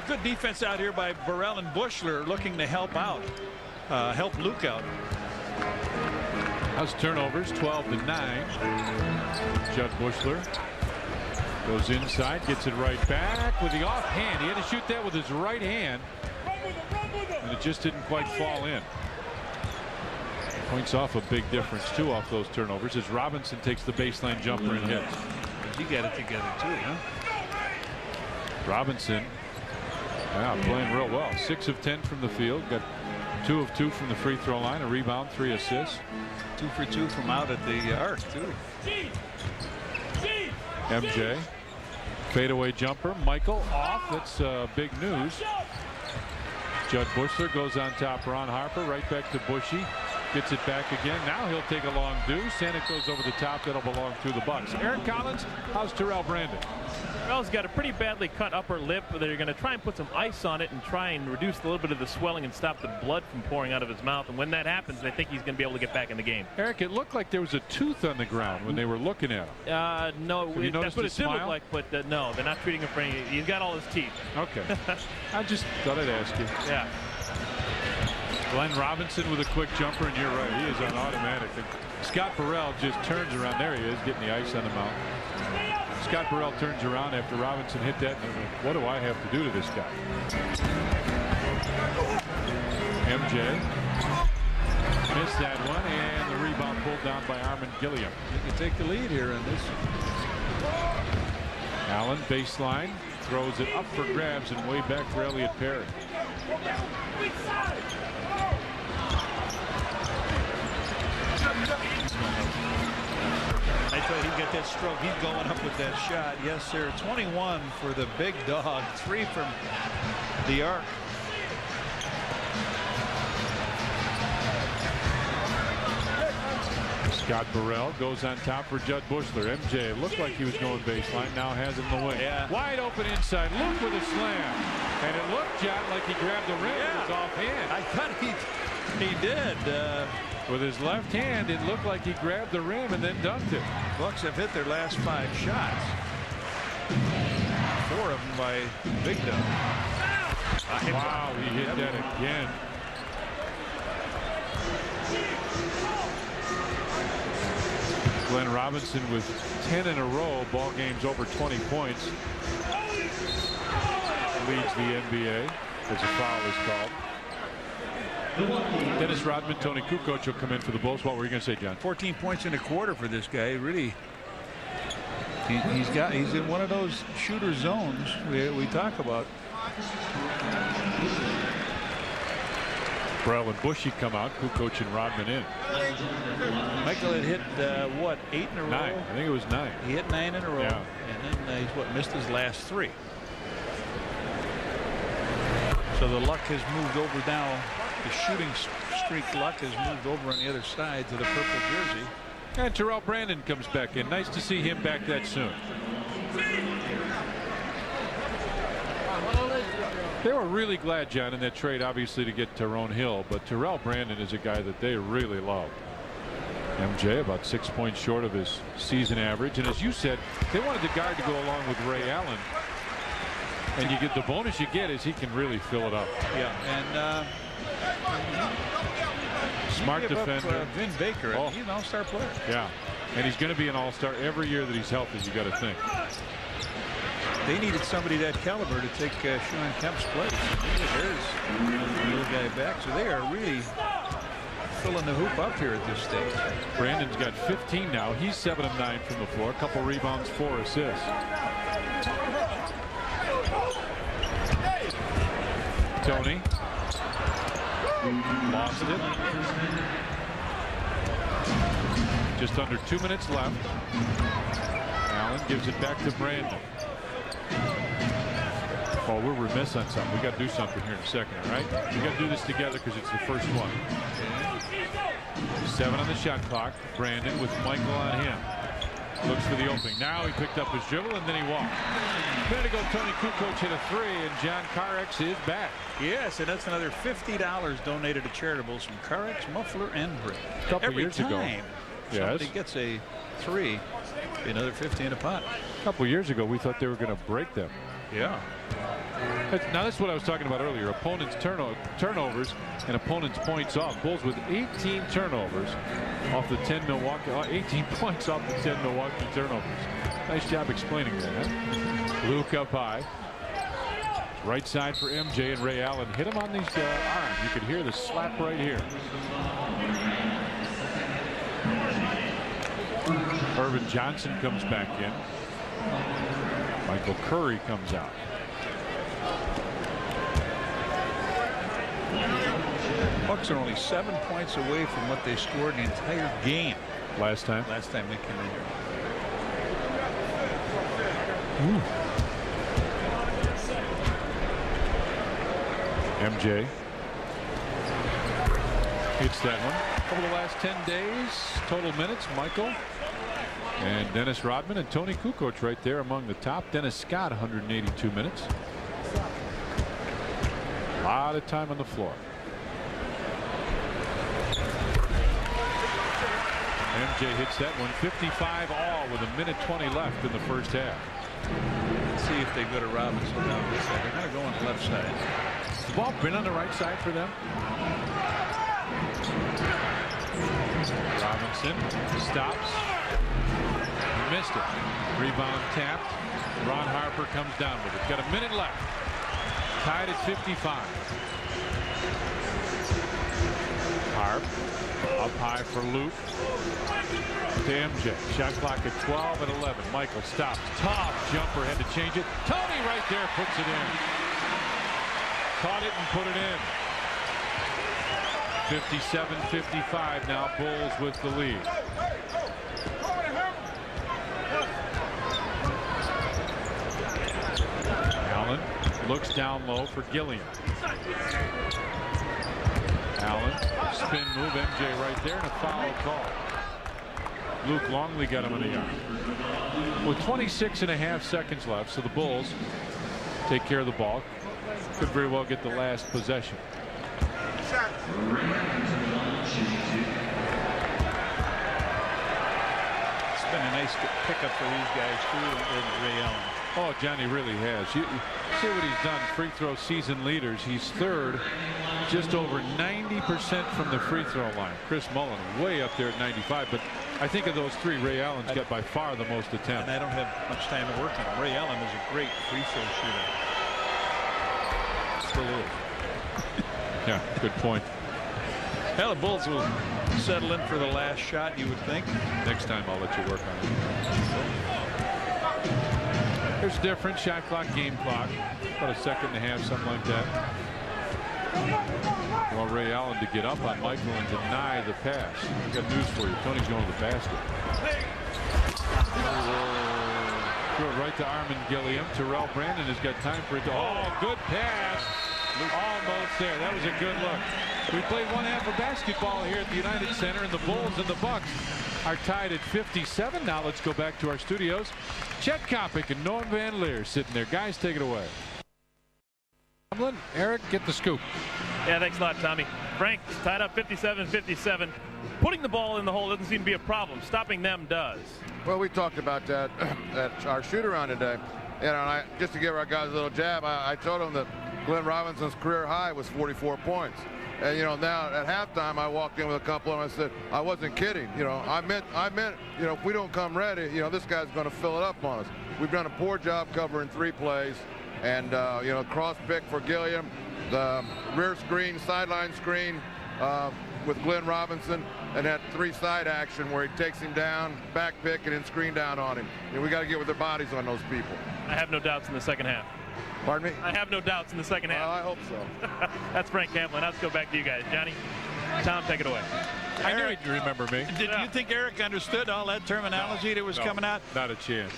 Good defense out here by Burrell and Bushler, looking to help out. Help Luke out. How's turnovers? 12-9. Judd Bushler goes inside, gets it right back with the offhand. He had to shoot that with his right hand, and it just didn't quite fall in. Points off a big difference too off those turnovers as Robinson takes the baseline jumper and hits. You got it together too, huh? Robinson, yeah, playing real well. 6 of 10 from the field. Got 2 of 2 from the free throw line. A rebound, 3 assists. 2 for 2 from out at the arc too. MJ. Fadeaway jumper. Michael off. That's big news. Judd Bushler goes on top. Ron Harper right back to Bushy. Gets it back again. Now he'll take a long deuce, and it goes over the top. That'll belong to the Bucks. Eric Collins, how's Terrell Brandon? Terrell's got a pretty badly cut upper lip. They're going to try and put some ice on it and try and reduce a little bit of the swelling and stop the blood from pouring out of his mouth. And when that happens, they think he's going to be able to get back in the game. Eric, it looked like there was a tooth on the ground when they were looking at him. No, that's what it did look like, but no, they're not treating him for any. He's got all his teeth. Okay. I just thought I'd ask you. Yeah. Glenn Robinson with a quick jumper, and you're right, he is on automatic. And Scott Burrell just turns around. There he is, getting the ice on the mouth. Scott Burrell turns around after Robinson hit that. And what do I have to do to this guy? MJ missed that one, and the rebound pulled down by Armin Gilliam. You can take the lead here in this. Allen baseline, throws it up for grabs and way back for Elliott Perry. I thought he'd get that stroke. He's going up with that shot. Yes, sir. 21 for the big dog. 3 from the arc. Scott Burrell goes on top for Judd Bushler. MJ looked like he was going baseline. Now has it in the way. Yeah. Wide open inside. Luke with a slam. And it looked, John, like he grabbed the rim with his offhand. I thought he did. With his left hand, it looked like he grabbed the rim and then dunked it. Bucks have hit their last 5 shots. 4 of them by Big Dog. Wow, he hit that again. Glenn Robinson with 10 in a row. Ball games over 20 points. Leads the NBA as a foul is called. Dennis Rodman, Tony Kukoc will come in for the Bulls. What were you going to say, John? 14 points in a quarter for this guy. Really, he's in one of those shooter zones we talk about. Burrell and Bushy come out. Kukoc and Rodman in. Michael had hit what, 8 in a row? 9. I think it was 9. He hit 9 in a row, yeah. And then he's missed his last 3. So the luck has moved over now. The shooting streak luck has moved over on the other side to the purple jersey. And Terrell Brandon comes back in. Nice to see him back that soon. They were really glad, John, in that trade, obviously, to get Tyrone Hill. But Terrell Brandon is a guy that they really love. MJ about 6 points short of his season average. And as you said, they wanted the guard to go along with Ray Allen. And you get the bonus you get is he can really fill it up. Yeah, and smart defender. Vin Baker, he's an all-star player. Yeah, and he's going to be an all-star every year that he's healthy. You got to think. They needed somebody that caliber to take Sean Kemp's place. There's the little guy back, so they are really filling the hoop up here at this stage. Brandon's got 15 now. He's 7 of 9 from the floor. A couple rebounds, 4 assists. Tony lost it. Just under 2 minutes left. Allen gives it back to Brandon. Oh, we're remiss on something. We got to do something here in a second, all right? We got to do this together because it's the first one. 7 on the shot clock. Brandon with Michael on him. Looks for the opening. Now he picked up his dribble and then he walked. A minute ago, Tony Kukoc hit a 3, and John Carex is back. Yes, and that's another $50 donated to charitables from Carex, Muffler, and Brick. A couple years ago. Somebody gets a 3, another 50 in a pot. A couple years ago, we thought they were going to break them. Yeah. Now, that's what I was talking about earlier. Opponents' turnovers and opponents' points off. Bulls with 18 turnovers off the 10 Milwaukee. 18 points off the 10 Milwaukee turnovers. Nice job explaining that, huh? Luke up high. Right side for MJ, and Ray Allen hit him on these arms. You could hear the slap right here. Irvin Johnson comes back in. Michael Curry comes out. Bucks are only 7 points away from what they scored in the entire game. Last time they came in here. MJ hits that one. over the last 10 days. Total minutes, Michael and Dennis Rodman and Tony Kukoc right there among the top. Dennis Scott 182 minutes. A lot of time on the floor. MJ hits that one 55 all with 1:20 left in the first half. Let's see if they go to Robinson down this side. They're going to go on the left side. Has the ball been on the right side for them? Robinson stops. Missed it. Rebound tapped. Ron Harper comes down with it. Got a minute left. Tied at 55. Harp up high for Luke. To MJ. Shot clock at 12 and 11. Michael stops. Tough jumper. Had to change it. Tony right there puts it in. Caught it and put it in. 57-55 now. Bulls with the lead. Allen looks down low for Gilliam. Allen spin move. MJ right there and a foul call. Luke Longley got him in the arm. With 26.5 seconds left, so the Bulls take care of the ball. Could very well get the last possession. It's been a nice pickup for these guys too, and Ray Allen. Oh, Johnny really has. You see what he's done. Free throw season leaders. He's third, just over 90% from the free throw line. Chris Mullen way up there at 95. But I think of those three, Ray Allen's got by far the most attempts. And I don't have much time to work on him. Ray Allen is a great free throw shooter. Still is. Yeah, good point. Well, the Bulls will settle in for the last shot, you would think. Next time I'll let you work on it. There's a different shot clock, game clock. About a second and a half, something like that. Well, Ray Allen to get up on Michael and deny the pass. I've got news for you. Tony's going to the basket. Throw it right to Armin Gilliam. Terrell Brandon has got time for it. Oh, good pass. Almost there. That was a good look. We played one half of basketball here at the United Center, and the Bulls and the Bucks are tied at 57. Now let's go back to our studios. Chet Kopic and Norm Van Leer sitting there. Guys, take it away. Eric, get the scoop. Yeah, thanks a lot, Tommy. Frank tied up 57-57. Putting the ball in the hole doesn't seem to be a problem. Stopping them does. Well, we talked about that at our shoot-around today. You know, and just to give our guys a little jab, I told them that Glenn Robinson's career high was 44 points. And, you know, now at halftime, I walked in with a couple of them. I said, I wasn't kidding. You know, I meant, you know, if we don't come ready, you know, this guy's going to fill it up on us. We've done a poor job covering 3 plays. And, you know, cross pick for Gilliam, the rear screen, sideline screen with Glenn Robinson, and that 3 side action where he takes him down, back pick, and then screen down on him. And we got to get with their bodies on those people. I have no doubts in the second half. Pardon me? I have no doubts in the second half. Well, I hope so. That's Frank Camplin. Let's go back to you guys. Johnny, Tom, take it away. I knew you'd remember me. Did you think Eric understood all that terminology that was coming out? Not a chance.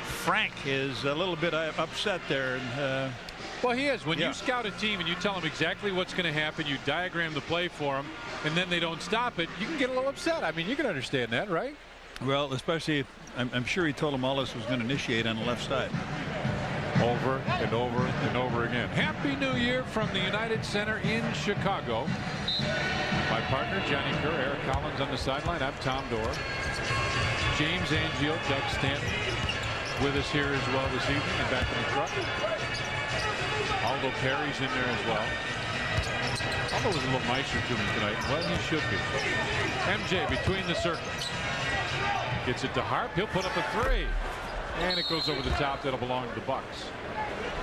Frank is a little bit upset there. And, well, he is. When you scout a team and you tell them exactly what's going to happen, you diagram the play for them, and then they don't stop it, you can get a little upset. I mean, you can understand that, right? Well, especially, I'm sure he told them all this was going to initiate on the left side. Over and over and over again. Happy New Year from the United Center in Chicago. My partner, Johnny Kerr, Eric Collins on the sideline. I'm Tom Dorr. James Angio, Doug Stanton with us here as well this evening and back in the truck. Aldo Perry's in there as well. Aldo was a little nicer to me tonight. Well, he should be. MJ between the circles. Gets it to Harp. He'll put up a 3. And it goes over the top. That'll belong to the Bucks.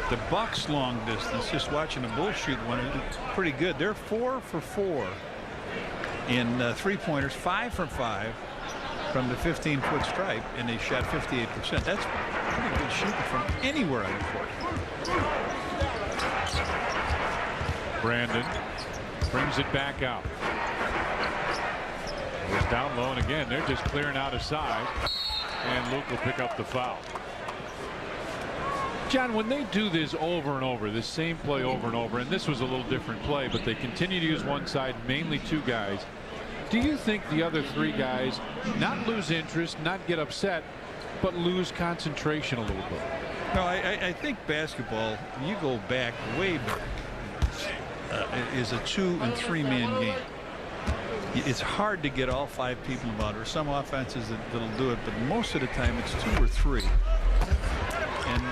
The Bucks long distance, just watching the Bulls shoot one, it's pretty good. They're 4 for 4 in 3-pointers, 5 for 5 from the 15-foot stripe, and they shot 58%. That's pretty good shooting from anywhere on the court. Brandon brings it back out. Goes down low, and again, they're just clearing out a side. And Luke will pick up the foul. John, when they do this over and over, this same play over and over, and this was a little different play, but they continue to use one side, mainly 2 guys. Do you think the other three guys not lose interest, not get upset, but lose concentration a little bit? No, I think basketball, you go back, way back, is a 2- and 3-man game. It's hard to get all 5 people involved. Or some offenses that'll do it, but most of the time it's 2 or 3. And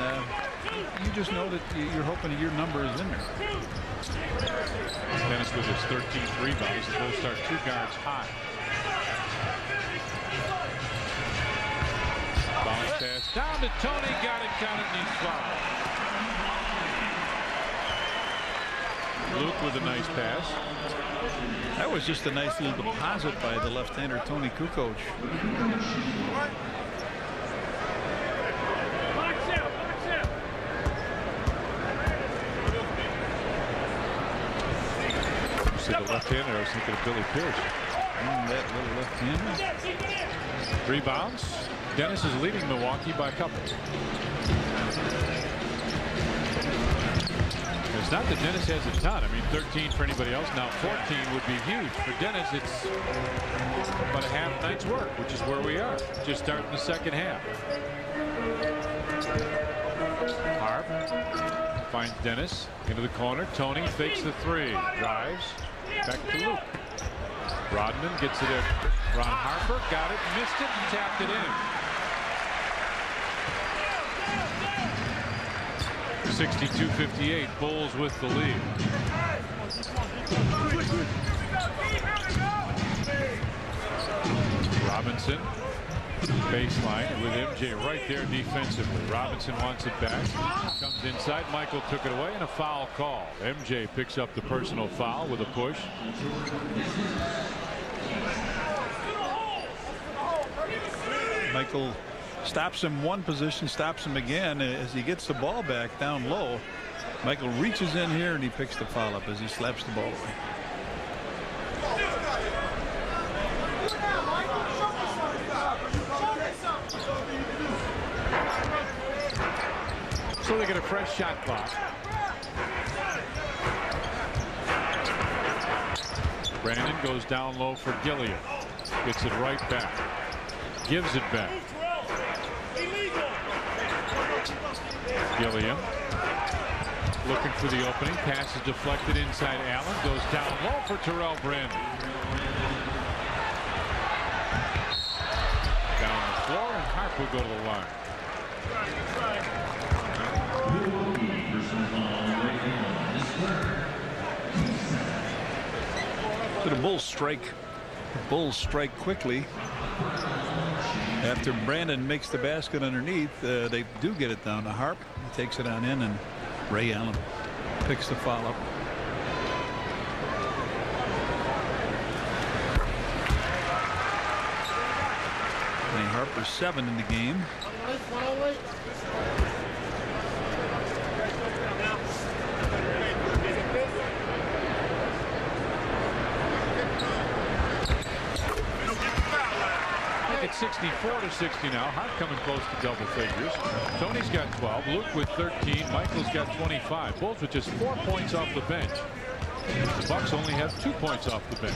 you just know that you're hoping that your number is in there. Dennis with his 13th rebounds. They both start 2 guards high. Bounce pass down to Tony. Got it, counted, and he's fouled. Luke with a nice pass. That was just a nice little deposit by the left-hander Tony Kukoc. You said the left-hander. I was thinking of Billy Pierce. That little left-hander. Rebounds. Dennis is leading Milwaukee by a couple. It's not that Dennis has a ton. I mean, 13 for anybody else. Now 14 would be huge. For Dennis, it's about a half night's work, which is where we are. Just starting the second half. Harp finds Dennis into the corner. Tony fakes the 3. Drives. Back to Luke. Rodman gets it at Ron Harper. Got it. Missed it and tapped it in. 62-58. Bulls with the lead. Robinson. Baseline with MJ right there defensively. Robinson wants it back. Comes inside. Michael took it away and a foul call. MJ picks up the personal foul with a push. Michael stops him one position, stops him again as he gets the ball back down low. Michael reaches in here and he picks the foul up as he slaps the ball away. So they get a fresh shot clock. Brandon goes down low for Gilliam. Gets it right back. Gives it back. Gilliam looking for the opening. Pass is deflected inside. Allen goes down low for Terrell Brandon. Down the floor, and Harp will go to the line. So the Bulls strike. The Bulls strike quickly. After Brandon makes the basket underneath, they do get it down to Harp. He takes it on in, and Ray Allen picks the foul up. Ray Harper 7 in the game. It's 64-60 now. Hart coming close to double figures. Tony's got 12. Luke with 13. Michael's got 25. Bulls with just 4 points off the bench. The Bucks only have 2 points off the bench.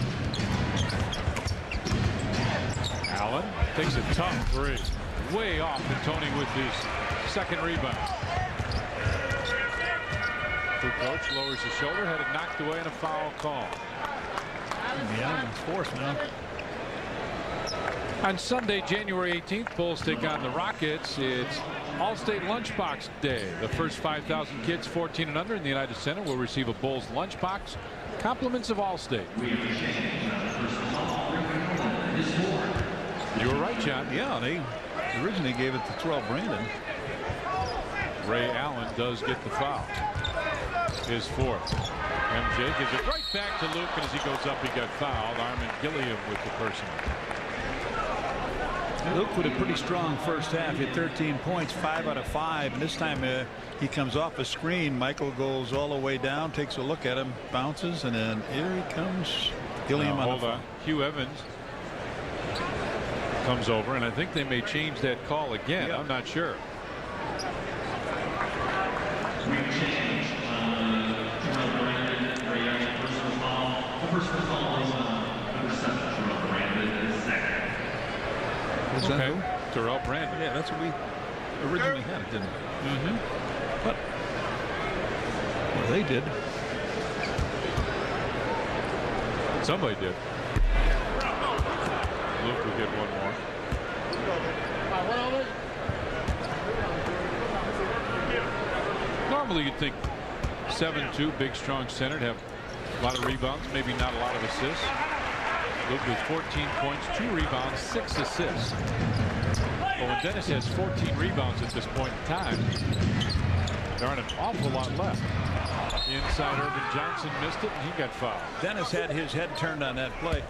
Allen takes a tough 3. Way off, and Tony with his second rebound. Coach lowers his shoulder, had it knocked away, and a foul call. Yeah, force now. On Sunday, January 18th, Bulls take on the Rockets. It's All-State Lunchbox Day. The first 5,000 kids 14 and under in the United Center will receive a Bulls lunchbox. Compliments of All-State. You were right, John. Yeah, they originally gave it to Terrell Brandon. Ray Allen does get the foul. His 4th. MJ gives it right back to Luke, and as he goes up, he got fouled. Armin Gilliam with the personal. Luke with a pretty strong first half. He had 13 points, 5 out of 5. And this time he comes off a screen. Michael goes all the way down, takes a look at him, bounces, and then here he comes. Gilliam on hold on. Hugh Evans comes over, and I think they may change that call again. Yeah. I'm not sure. Okay. Terrell Brandon. Yeah, that's what we originally had, didn't we? But well, they did. Somebody did. Luke will get one more. Normally you'd think 7'2", big strong center to have a lot of rebounds, maybe not a lot of assists. Luke with 14 points, 2 rebounds, 6 assists. But when Dennis has 14 rebounds at this point in time, there aren't an awful lot left. Inside, Irvin Johnson missed it, and he got fouled. Dennis had his head turned on that play.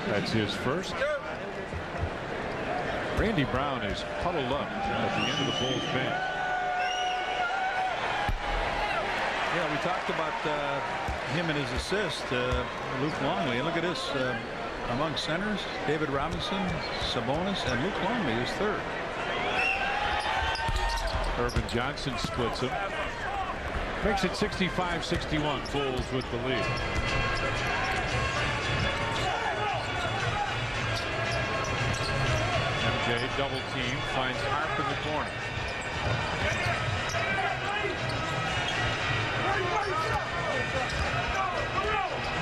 That's his first. Randy Brown is huddled up at the end of the Bulls bench. Yeah, we talked about him and his assist. Luke Longley. Look at this. Among centers, David Robinson, Sabonis, and Luke Longley is third. Irvin Johnson splits him. Makes it 65-61. Bulls with the lead. MJ double team, finds Harp in the corner.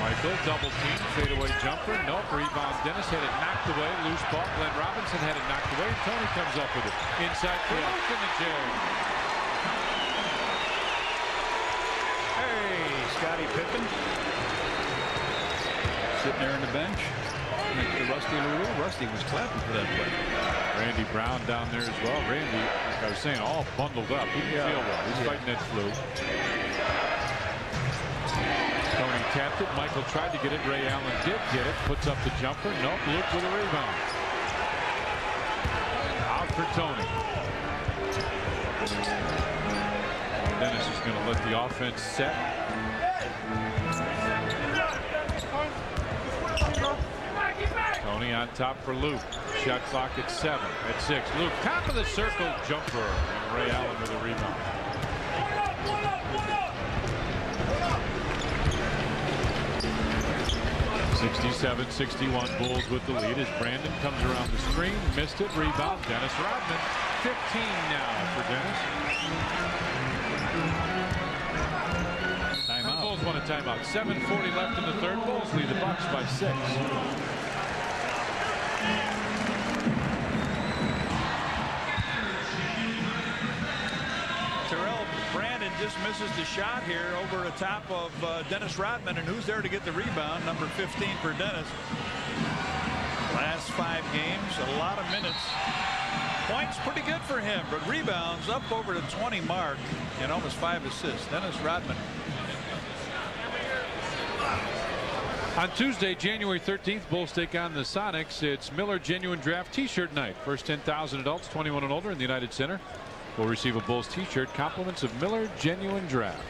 Michael double team, fadeaway jumper, nope, rebound. Dennis had it knocked away, loose ball. Glenn Robinson had it knocked away, and Tony comes up with it. Inside for Luke in the J. Hey, Scottie Pippen. Sitting there on the bench. Rusty Lulu. Rusty was clapping for that play. Randy Brown down there as well. Randy, like I was saying, all bundled up. He didn't feel well. He's fighting that flu. Tony tapped it. Michael tried to get it. Ray Allen did get it. Puts up the jumper. Nope. Luke with a rebound. Out for Tony. Dennis is going to let the offense set. Tony on top for Luke. Shot clock at 7. At 6. Luke top of the circle jumper. And Ray Allen with a rebound. (67-61) Bulls with the lead as Brandon comes around the screen. Missed it. Rebound. Dennis Rodman. 15 now for Dennis. Timeout. Bulls want a timeout. 7:40 left in the third. Bulls lead the Bucks by 6. Terrell Brandon just misses the shot here over the top of Dennis Rodman, and who's there to get the rebound? Number 15 for Dennis. Last 5 games, a lot of minutes. Points pretty good for him, but rebounds up over the 20 mark and almost 5 assists. Dennis Rodman. On Tuesday, January 13th, Bulls take on the Sonics. It's Miller Genuine Draft T-shirt night. First 10,000 adults 21 and older in the United Center will receive a Bulls T-shirt. Compliments of Miller Genuine Draft.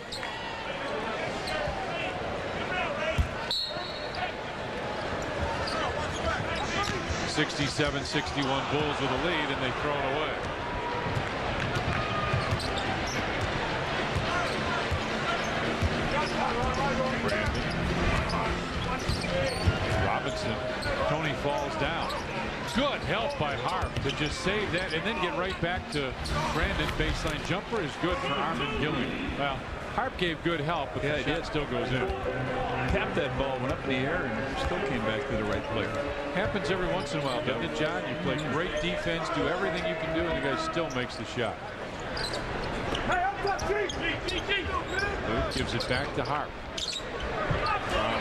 (67-61) Bulls with a lead, and they throw it away. Brandon. Robinson. Tony falls down. Good help by Harp to just save that and then get right back to Brandon. Baseline jumper is good for Armin Gilliam. Well, Harp gave good help, but the shot still goes in. Tapped that ball, went up in the air, and still came back to the right player. Happens every once in a while, doesn't it, John? You play great defense, do everything you can do, and the guy still makes the shot. Luke gives it back to Harp.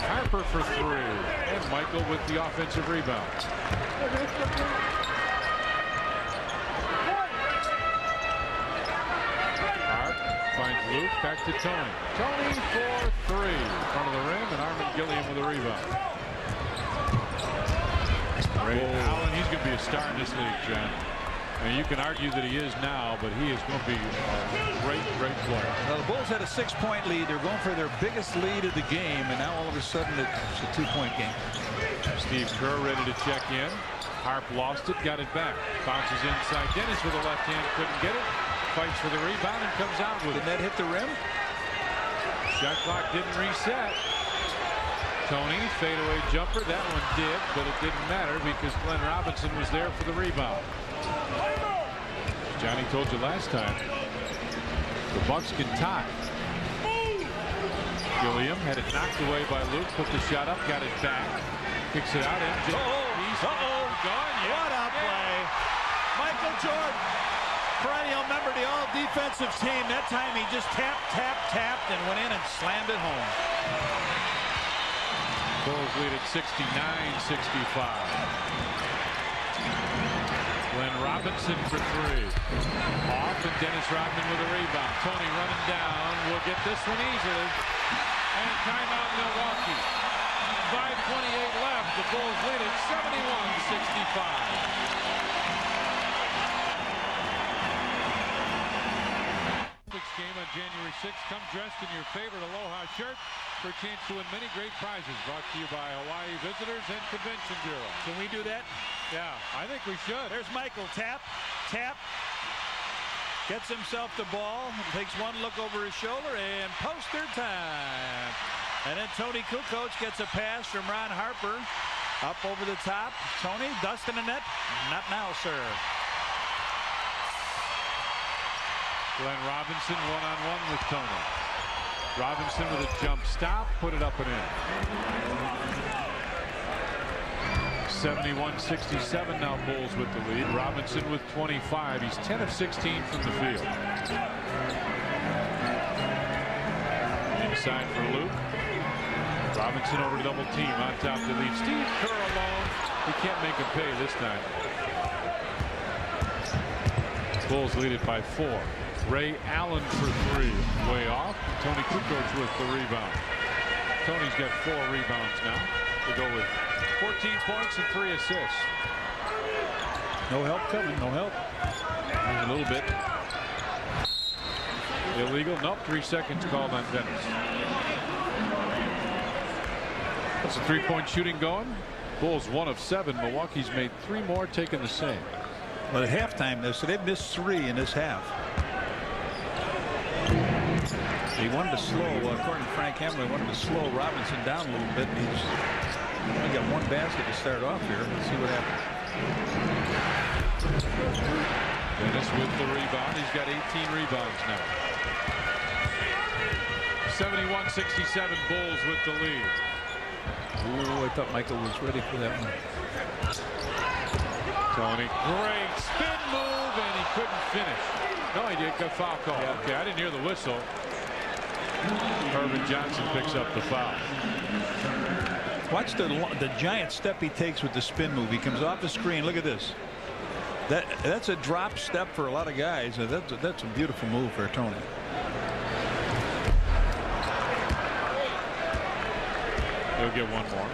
Harper for 3, and Michael with the offensive rebound. Harp finds Luke, back to Tony. Tony for 3, in front of the rim, and Armin Gilliam with a rebound. Ray Allen, he's going to be a star in this league, John. I mean, you can argue that he is now, but he is going to be a great player. Well, the Bulls had a 6-point lead. They're going for their biggest lead of the game, and now all of a sudden it's a 2-point game. Steve Kerr ready to check in. Harp lost it, got it back. Bounces inside. Dennis with a left hand, couldn't get it. Fights for the rebound and comes out with it. Did that hit the rim? Shot clock didn't reset. Tony, fadeaway jumper. That one did, but it didn't matter because Glenn Robinson was there for the rebound. Johnny told you last time, the Bucks can tie. Gilliam had it knocked away by Luke, put the shot up, got it back, kicks it out. MJ. Gone. Yeah. What a play. Michael Jordan, perennial member of the all-defensive team. That time he just tapped, and went in and slammed it home. Bulls lead at 69-65. Glenn Robinson for three. Off, and Dennis Rodman with a rebound. Tony running down. Will get this one easily. And timeout Milwaukee. 5:28 left. The Bulls lead at 71-65. Game on January 6th. Come dressed in your favorite Aloha shirt for a chance to win many great prizes. Brought to you by Hawaii Visitors and Convention Bureau. Can we do that? Yeah, I think we should. There's Michael. Tap. Gets himself the ball. Takes one look over his shoulder, and poster time. And then Tony Kukoc gets a pass from Ron Harper. Up over the top. Tony, dusting the net. Not now, sir. Glenn Robinson one-on-one with Tony. Robinson with a jump stop, put it up and in. 71-67 now, Bulls with the lead. Robinson with 25. He's 10 of 16 from the field. Inside for Luke. Robinson over to double team on top to lead. Steve Kerr alone. He can't make him pay this time. Bulls lead it by 4. Ray Allen for three. Way off. Tony Kukoc with the rebound. Tony's got 4 rebounds now to go with 14 points and 3 assists. No help coming. No help. A little bit. Illegal. Nope. 3 seconds called on Dennis. That's a 3-point shooting going. Bulls 1 of 7. Milwaukee's made 3 more, taking the same. But at halftime, so they've missed 3 in this half. He wanted to slow, according to Frank Hamlin, he wanted to slow Robinson down a little bit. He's only got 1 basket to start off here. Let's see what happens. Dennis with the rebound. He's got 18 rebounds now. 71-67 Bulls with the lead. Ooh, I thought Michael was ready for that one. Tony, great spin move, and he couldn't finish. No, he did. Got foul call. Yeah. Okay, I didn't hear the whistle. Irvin Johnson picks up the foul. Watch the giant step he takes with the spin move. He comes off the screen. Look at this. That's a drop step for a lot of guys. That's a beautiful move for Tony. He'll get one more.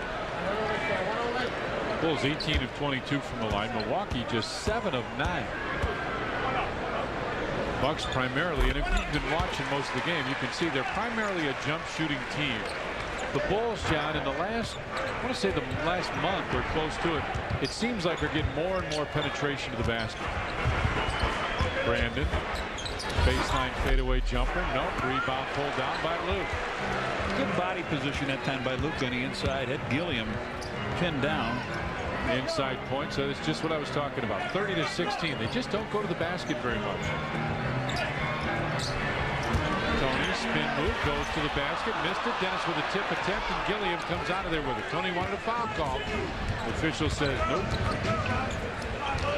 Bulls 18 of 22 from the line. Milwaukee just 7 of 9. Bucks primarily, and if you've been watching most of the game, you can see they're primarily a jump shooting team. The Bulls, John, in the last, I want to say the last month or close to it, it seems like they're getting more and more penetration to the basket. Brandon, baseline fadeaway jumper. Nope, rebound pulled down by Luke. Good body position that time by Luke on the inside. Had Gilliam pinned down. Inside point, so it's just what I was talking about. 30-16. They just don't go to the basket very much. Tony, spin move, goes to the basket, missed it. Dennis with a tip attempt, and Gilliam comes out of there with it. Tony wanted a foul call. The official says nope.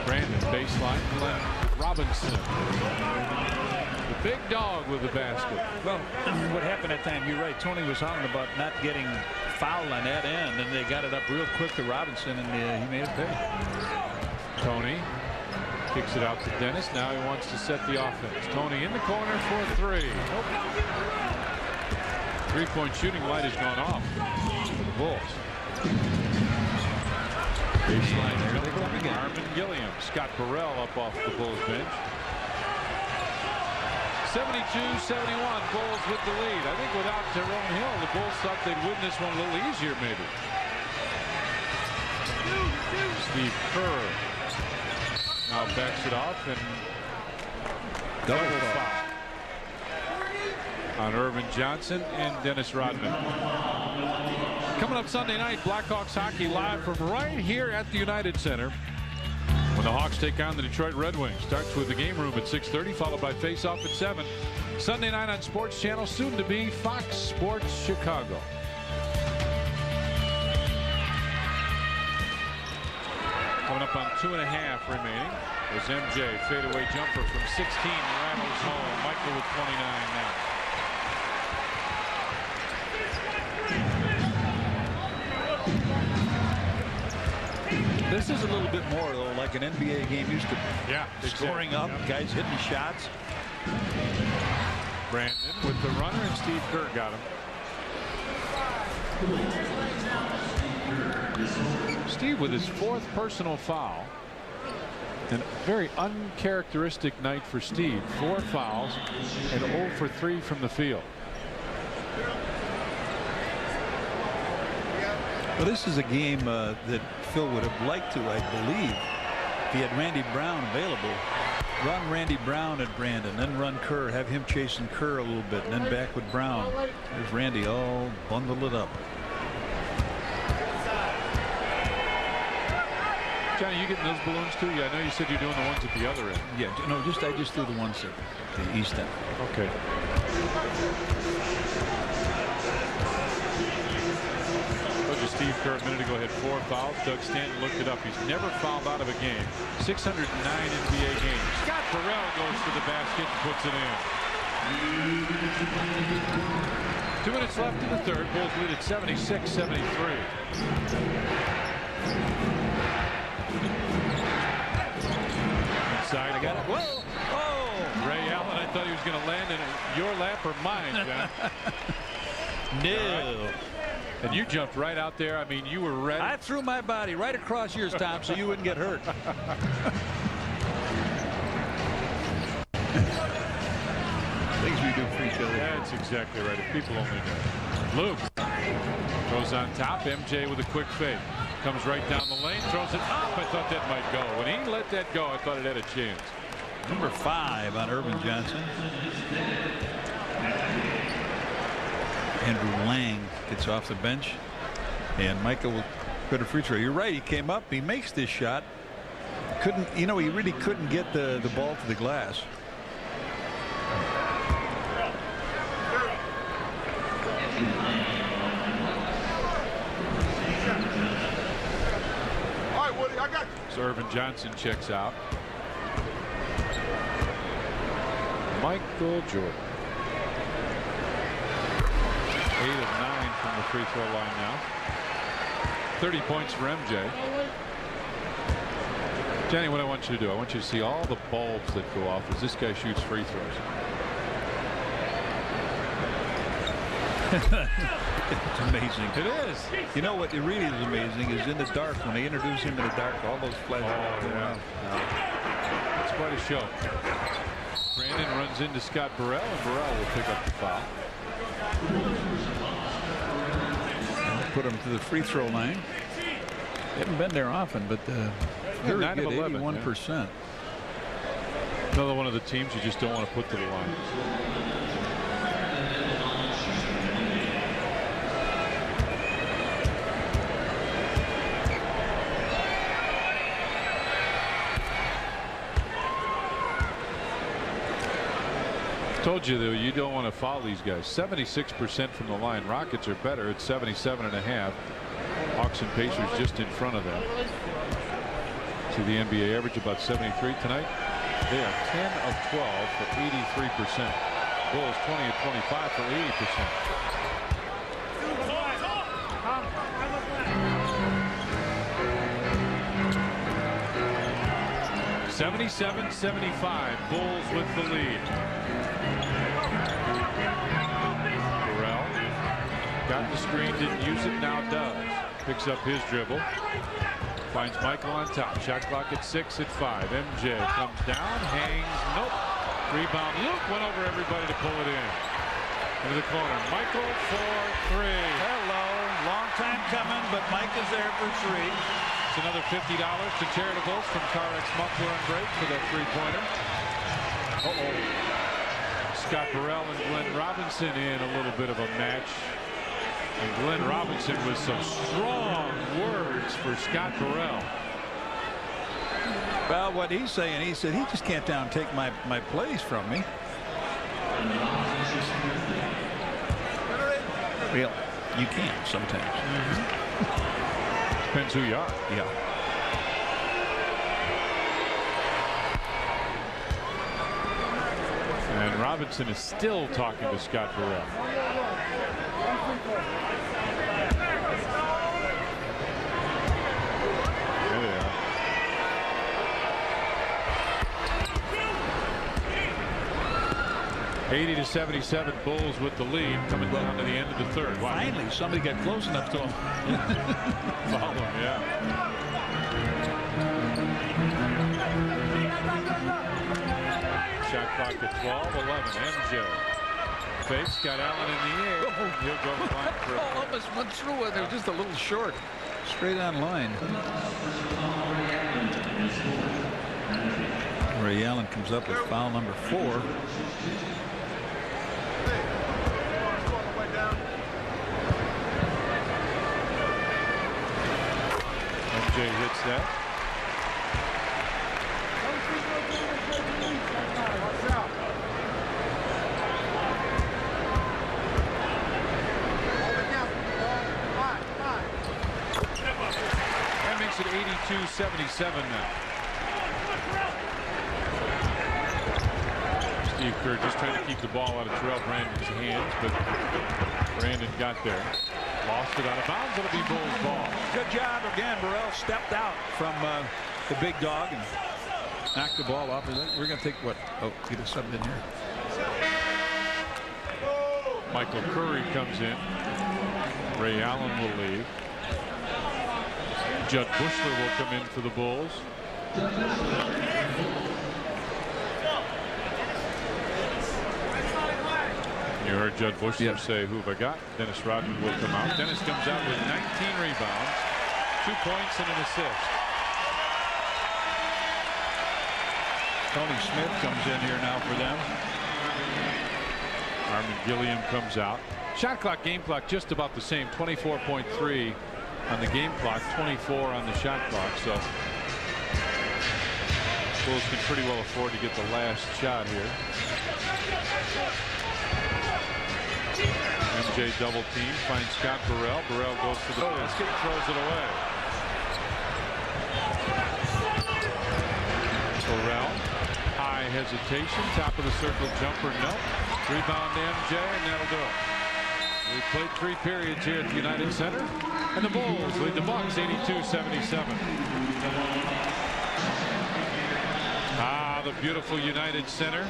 Brandon, baseline, Glenn Robinson. The big dog with the basket. Well, what happened that time, you're right. Tony was hollering about not getting fouled on that end, and they got it up real quick to Robinson, and he made it pay. Tony kicks it out to Dennis. Now he wants to set the offense. Tony in the corner for 3. Nope. 3-point shooting light has gone off for the Bulls. Baseline jumper. Armin Gilliam. Scott Burrell up off the Bulls bench. 72-71. Bulls with the lead. I think without Tyrone Hill, the Bulls thought they'd win this one a little easier, maybe. Steve Kerr now backs it off, and double foul on Irvin Johnson and Dennis Rodman. Coming up Sunday night, Blackhawks hockey live from right here at the United Center. When the Hawks take on the Detroit Red Wings. Starts with the game room at 6:30, followed by face-off at 7. Sunday night on Sports Channel, soon to be Fox Sports Chicago. Coming up on 2.5 remaining is MJ. Fadeaway jumper from 16 rattles home. Michael with 29 now. This is a little bit more, though, like an NBA game used to be. Yeah. Scoring up, guys hitting shots. Brandon with the runner, and Steve Kerr got him. Steve with his 4th personal foul. And a very uncharacteristic night for Steve. 4 fouls and 0 for 3 from the field. Well, this is a game that Phil would have liked to, I believe, if he had Randy Brown available. Run Randy Brown at Brandon, then run Kerr, have him chasing Kerr a little bit, and then back with Brown. There's Randy all bundled it up. Johnny, you getting those balloons too? Yeah, I know you said you're doing the ones at the other end. Yeah, no, I just do the ones at the east end. Okay. Steve Kerr a minute ago had 4 fouls. Doug Stanton looked it up. He's never fouled out of a game. 609 NBA games. Scott Burrell goes to the basket and puts it in. 2 minutes left in the third. Bulls lead at 76-73. Inside. I got it. Whoa! Oh! Ray Allen, I thought he was going to land in your lap or mine, John. No. And you jumped right out there. I mean, you were ready. I threw my body right across yours, Tom, so you wouldn't get hurt. Things we do for each other. That's exactly right. If people only knew. Luke goes on top. MJ with a quick fake. Comes right down the lane. Throws it up. I thought that might go. When he let that go, I thought it had a chance. Number 5 on Irvin Johnson. Andrew Lang gets off the bench, and Michael will put a free throw. You're right. He came up. He makes this shot. Couldn't, he really couldn't get the ball to the glass. All right, Woody, I got you. So Irvin Johnson checks out. Michael Jordan. 8 of 9 from the free throw line now. 30 points for MJ. Johnny, what I want you to do, I want you to see all the bulbs that go off as this guy shoots free throws. It's amazing. It is. You know what really is amazing is in the dark, when they introduce him in the dark, all those flashes. Oh, yeah. It's quite a show. Brandon runs into Scott Burrell, and Burrell will pick up the foul. Put him to the free throw line. They haven't been there often, but very 9 good, of 11, 81%. Yeah. Another one of the teams you just don't want to put to the line. Told you though, you don't want to foul these guys. 76% from the line. Rockets are better at 77.5. Hawks and Pacers just in front of them. To the NBA average about 73 tonight. They are 10 of 12 for 83%. Bulls 20 of 25 for 80%. 77-75. Bulls with the lead. Burrell got the screen, didn't use it, now does. Picks up his dribble. Finds Michael on top. Shot clock at 6 at 5. MJ comes down, hangs, nope. Rebound. Luke went over everybody to pull it in. Into the corner. Michael for 3. Hello. Long time coming, but Mike is there for 3. It's another $50 to charitables from CarX Muffler and Brake for that 3-pointer. Scott Burrell and Glenn Robinson in a little bit of a match. And Glenn Robinson with some strong words for Scott Burrell. Well, what he's saying, he said he just can't take my plays from me. Well, you can sometimes. Depends who you are. Yeah. And Robinson is still talking to Scott Burrell. There they are. (80-77) Bulls with the lead coming down to the end of the third. Wow. Finally, somebody got close enough to him. Follow him, yeah. Shot clock at 12-11. MJ fakes, got Allen in the air. He'll go to the line for Oh, almost went through it. They were just a little short. Straight on line. Ray Allen comes up with foul number 4. MJ hits that. That makes it 82-77 now. Steve Kerr just trying to keep the ball out of Terrell Brandon's hands, but Brandon got there. Lost it out of bounds. It'll be Bulls ball. Good job again. Burrell stepped out from the big dog and knocked the ball off. We're going to take what? Oh, get us something in here. Michael Curry comes in. Ray Allen will leave. Judd Bushler will come in for the Bulls. You heard Judd Bushler say, "Who have I got?" Dennis Rodman will come out. Dennis comes out with 19 rebounds, 2 points and an assist. Tony Smith comes in here now for them. Armin Gilliam comes out. Shot clock, game clock, just about the same. 24.3 on the game clock, 24 on the shot clock. So Bulls can pretty well afford to get the last shot here. MJ double team, finds Scott Burrell. Burrell goes for the basket, throws it away. Burrell, high hesitation, top of the circle jumper, no. Rebound to MJ, and that'll do it. We played 3 periods here at the United Center, and the Bulls lead the Bucks 82-77. Ah, the beautiful United Center.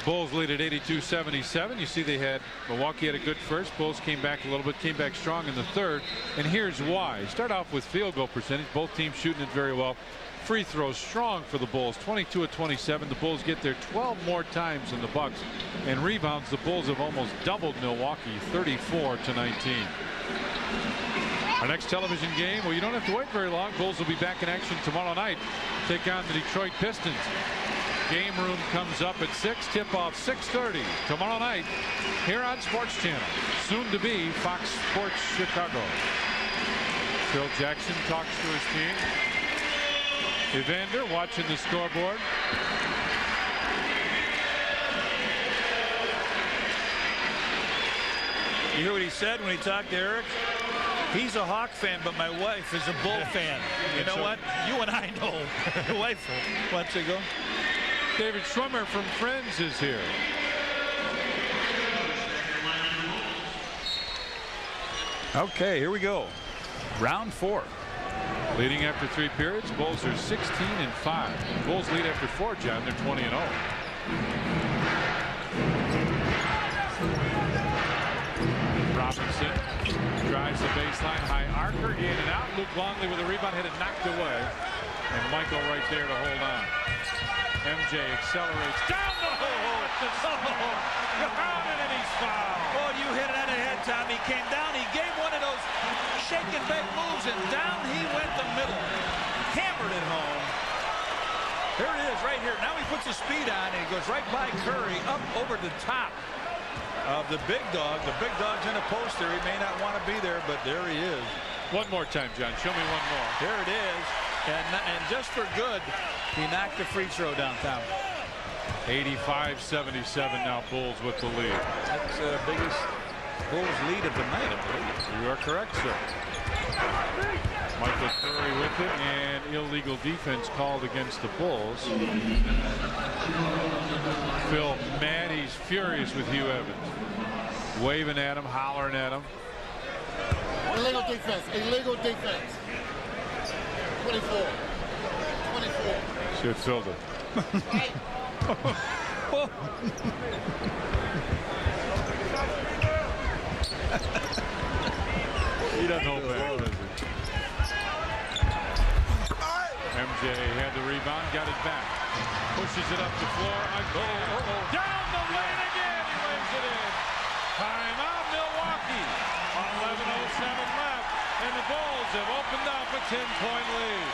Bulls lead at 82-77. You see they had Milwaukee had a good first. Bulls came back a little bit, came back strong in the third, and here's why. Start off with field goal percentage. Both teams shooting it very well. Free throws strong for the Bulls, 22 of 27. The Bulls get there 12 more times than the Bucks, and rebounds. The Bulls have almost doubled Milwaukee, 34-19. Our next television game, well, you don't have to wait very long. Bulls will be back in action tomorrow night. Take on the Detroit Pistons. Game room comes up at 6. Tip-off 6:30 tomorrow night here on Sports Channel. Soon to be Fox Sports Chicago. Phil Jackson talks to his team. Evander watching the scoreboard. You hear what he said when he talked to Eric? He's a Hawk fan, but my wife is a Bull fan. You know what? You and I know. Your wife wants to go. David Schwimmer from Friends is here. Okay, here we go. Round 4. Leading after 3 periods, Bulls are 16-5. Bulls lead after 4, John. They're 20-0. Robinson drives the baseline. High archer in and out. Luke Longley with a rebound, had it knocked away. And Michael right there to hold on. MJ accelerates down the hole. Around it, and he's fouled. Oh, you hit it on the head, Tom. He came down. He gave one of those shake and bake moves, and down he went the middle. Hammered it home. There it is right here. Now he puts the speed on, and he goes right by Curry, up over the top. of the big dog. The big dog's in a poster. He may not want to be there, but there he is. One more time, John. Show me one more. There it is. And just for good, he knocked the free throw downtown. 85-77 now. Bulls with the lead. That's the biggest Bulls lead of the night, I believe. You are correct, sir. Michael Curry with it, and illegal defense called against the Bulls. Phil mad. He's furious with Hugh Evans. Waving at him, hollering at him. Illegal defense. Illegal defense. 24. 24. Should have filled it. He doesn't know better, does he? MJ had the rebound, got it back. Pushes it up the floor. Down the lane again. He lays it in. Timeout, Milwaukee. 11:07 left, and the Bulls have opened up a 10-point lead.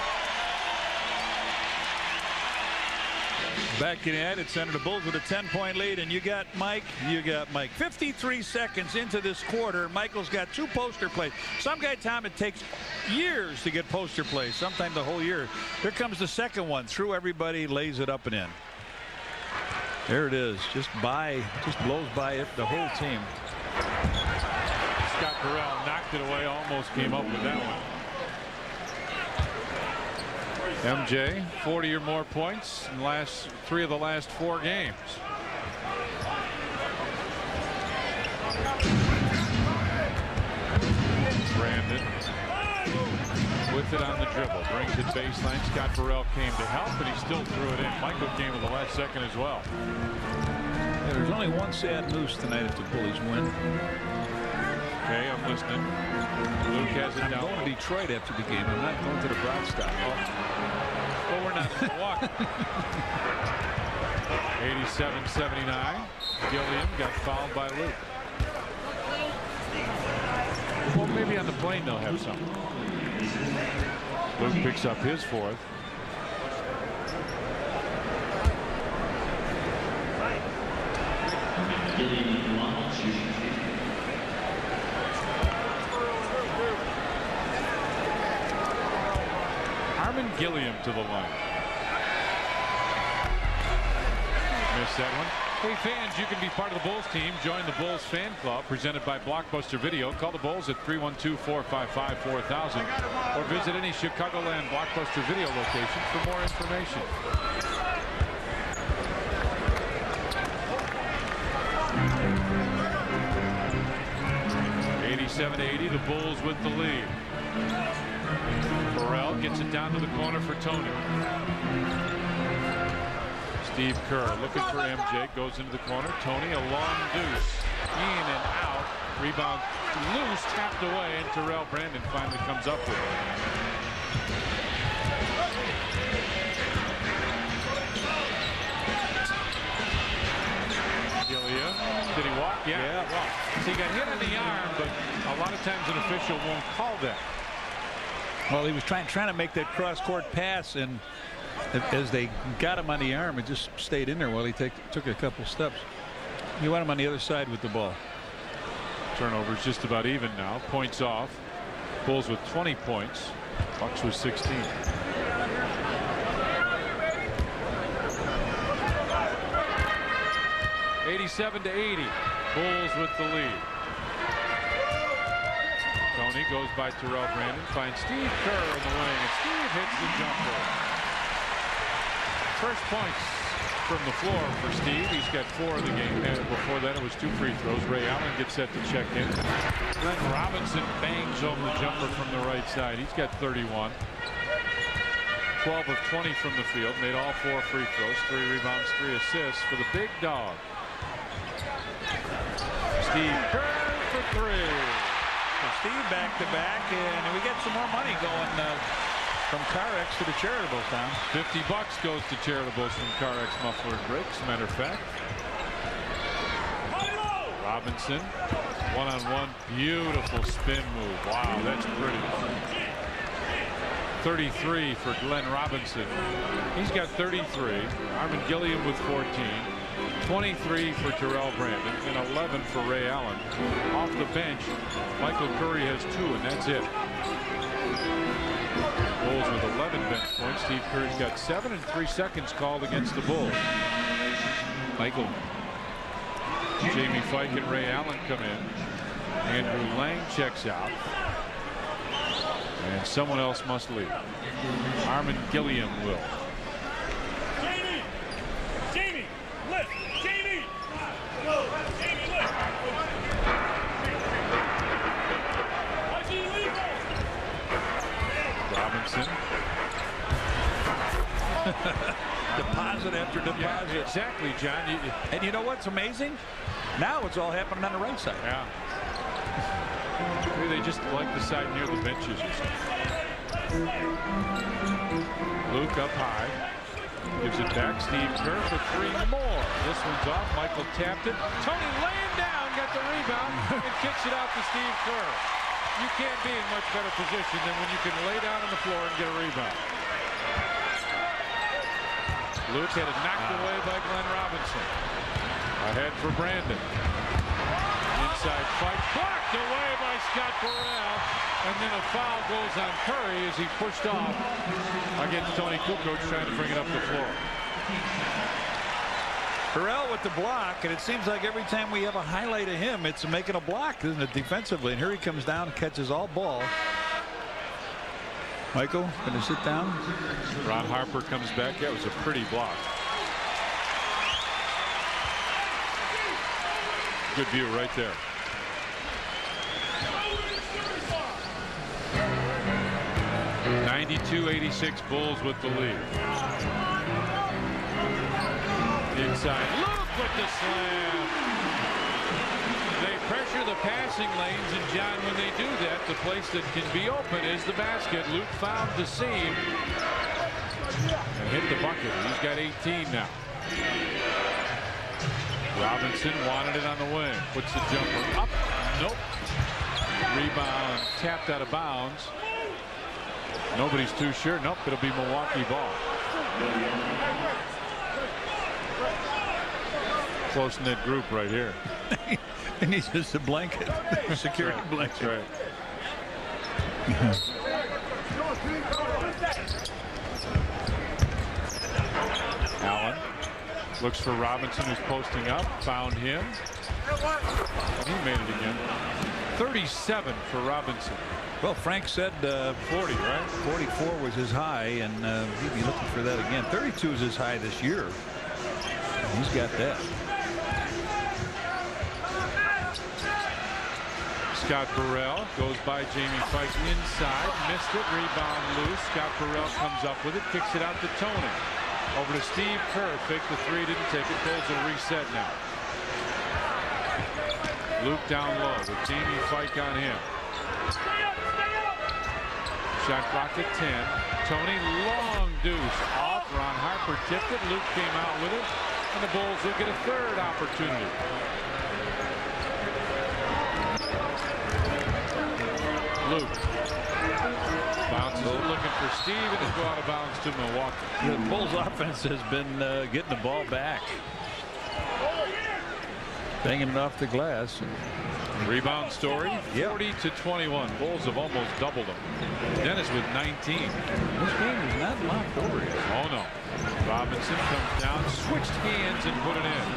Back in at it, Senator Bulls with a 10-point lead, and you got Mike. 53 seconds into this quarter. Michael's got 2 poster plays. Some guy, Tom, it takes years to get poster plays, sometimes the whole year. Here comes the second one. Through everybody, lays it up and in. There it is. Just blows by it, the whole team. Scott Burrell knocked it away, almost came up with that one. MJ, 40 or more points in the 3 of the last 4 games. Brandon with it on the dribble, brings it baseline. Scott Burrell came to help, but he still threw it in. Michael came in the last second as well. Yeah, there's only one sad news tonight if the Bullies win. Okay, I'm listening. Luke has it I'm down. going to Detroit after the game. I'm not going to the Brown stop. Well, we're not in Milwaukee. 87-79. Gilliam got fouled by Luke. Well, maybe on the plane they'll have some. Luke picks up his 4th. Gilliam to the line. Missed that one. Hey fans, you can be part of the Bulls team. Join the Bulls fan club presented by Blockbuster Video. Call the Bulls at 312-455-4000 or visit any Chicagoland Blockbuster Video location for more information. (87-80). The Bulls with the lead. Burrell gets it down to the corner for Tony. Steve Kerr looking for MJ, goes into the corner. Tony, a long deuce, in and out. Rebound loose, tapped away, and Terrell Brandon finally comes up with it. Gilliam, did he walk? Yeah. Well, so he got hit on the arm, but a lot of times an official won't call that. Well, he was trying to make that cross-court pass, and as they got him on the arm, it just stayed in there while he took a couple steps. You want him on the other side with the ball. Turnovers just about even now. Points off. Bulls with 20 points. Bucks with 16. (87-80). Bulls with the lead. Tony goes by Terrell Brandon, finds Steve Kerr in the wing, and Steve hits the jumper. First points from the floor for Steve. He's got 4 in the game, and before that it was 2 free throws. Ray Allen gets set to check in. Glenn Robinson bangs home the jumper from the right side. He's got 31. 12 of 20 from the field, made all 4 free throws, 3 rebounds, 3 assists for the big dog. Steve Kerr for 3. Steve back-to-back, and we get some more money going from Carex to the charitables, Tom. $50 goes to charitables from Carex Muffler and Brakes. Matter of fact, Robinson, one-on-one, beautiful spin move. Wow, that's pretty. 33 for Glenn Robinson. He's got 33. Armin Gilliam with 14. 23 for Terrell Brandon, and 11 for Ray Allen. Off the bench, Michael Curry has 2, and that's it. Bulls with 11 bench points. Steve Kerr's got 7 and 3 seconds called against the Bulls. Michael, Jamie Fike and Ray Allen come in. Andrew Lang checks out. And someone else must leave. Armin Gilliam will. Jamie, lift. Jamie, Jamie, lift. Robinson. Deposit after deposit. Yeah, exactly, John. And you know what's amazing? Now it's all happening on the right side. Yeah. Maybe they just like the side near the benches or something. Luke up high. Gives it back. Steve Kerr for 3 more. This one's off. Michael tapped it. Tony laying down. Got the rebound and kicks it out to Steve Kerr. You can't be in much better position than when you can lay down on the floor and get a rebound. Luke had it knocked away by Glenn Robinson. Ahead for Brandon. Inside fight. Blocked away by Scott Burrell. And then a foul goes on Curry as he pushed off against Tony Kukoc trying to bring it up the floor. Burrell with the block, and it seems like every time we have a highlight of him, it's making a block, isn't it, defensively? And here he comes down and catches all ball. Michael, going to sit down. Ron Harper comes back. That was a pretty block. Good view right there. (92-86) Bulls with the lead. Inside, Luke with the slam. They pressure the passing lanes, and John, when they do that, the place that can be open is the basket. Luke found the seam and hit the bucket. He's got 18 now. Robinson wanted it on the wing. Puts the jumper up. Nope. Rebound tapped out of bounds. Nobody's too sure. Nope. It'll be Milwaukee ball. Close knit group right here. And he's just a blanket. Security blanket. Right. Allen looks for Robinson, who's posting up. Found him. He made it again. 37 for Robinson. Well, Frank said 40, right? 44 was his high, and he'd be looking for that again. 32 is his high this year. He's got that. Scott Burrell goes by Jamie Fike inside. Missed it. Rebound loose. Scott Burrell comes up with it. Kicks it out to Tony. Over to Steve Kerr. Faked the 3. Didn't take it. Bulls will reset now. Luke down low with Jamie Fike on him. Shot clock at 10. Tony, long deuce off. Ron Harper tipped it. Luke came out with it. And the Bulls will get a 3rd opportunity. Luke bounces it, looking for Steve, and it'll go out of bounds to Milwaukee. The Bulls offense has been getting the ball back. Banging it off the glass. Rebound Story, 40-21. Bulls have almost doubled them. Dennis with 19. This game is not locked over yet. Oh, no. Robinson comes down, switched hands, and put it in.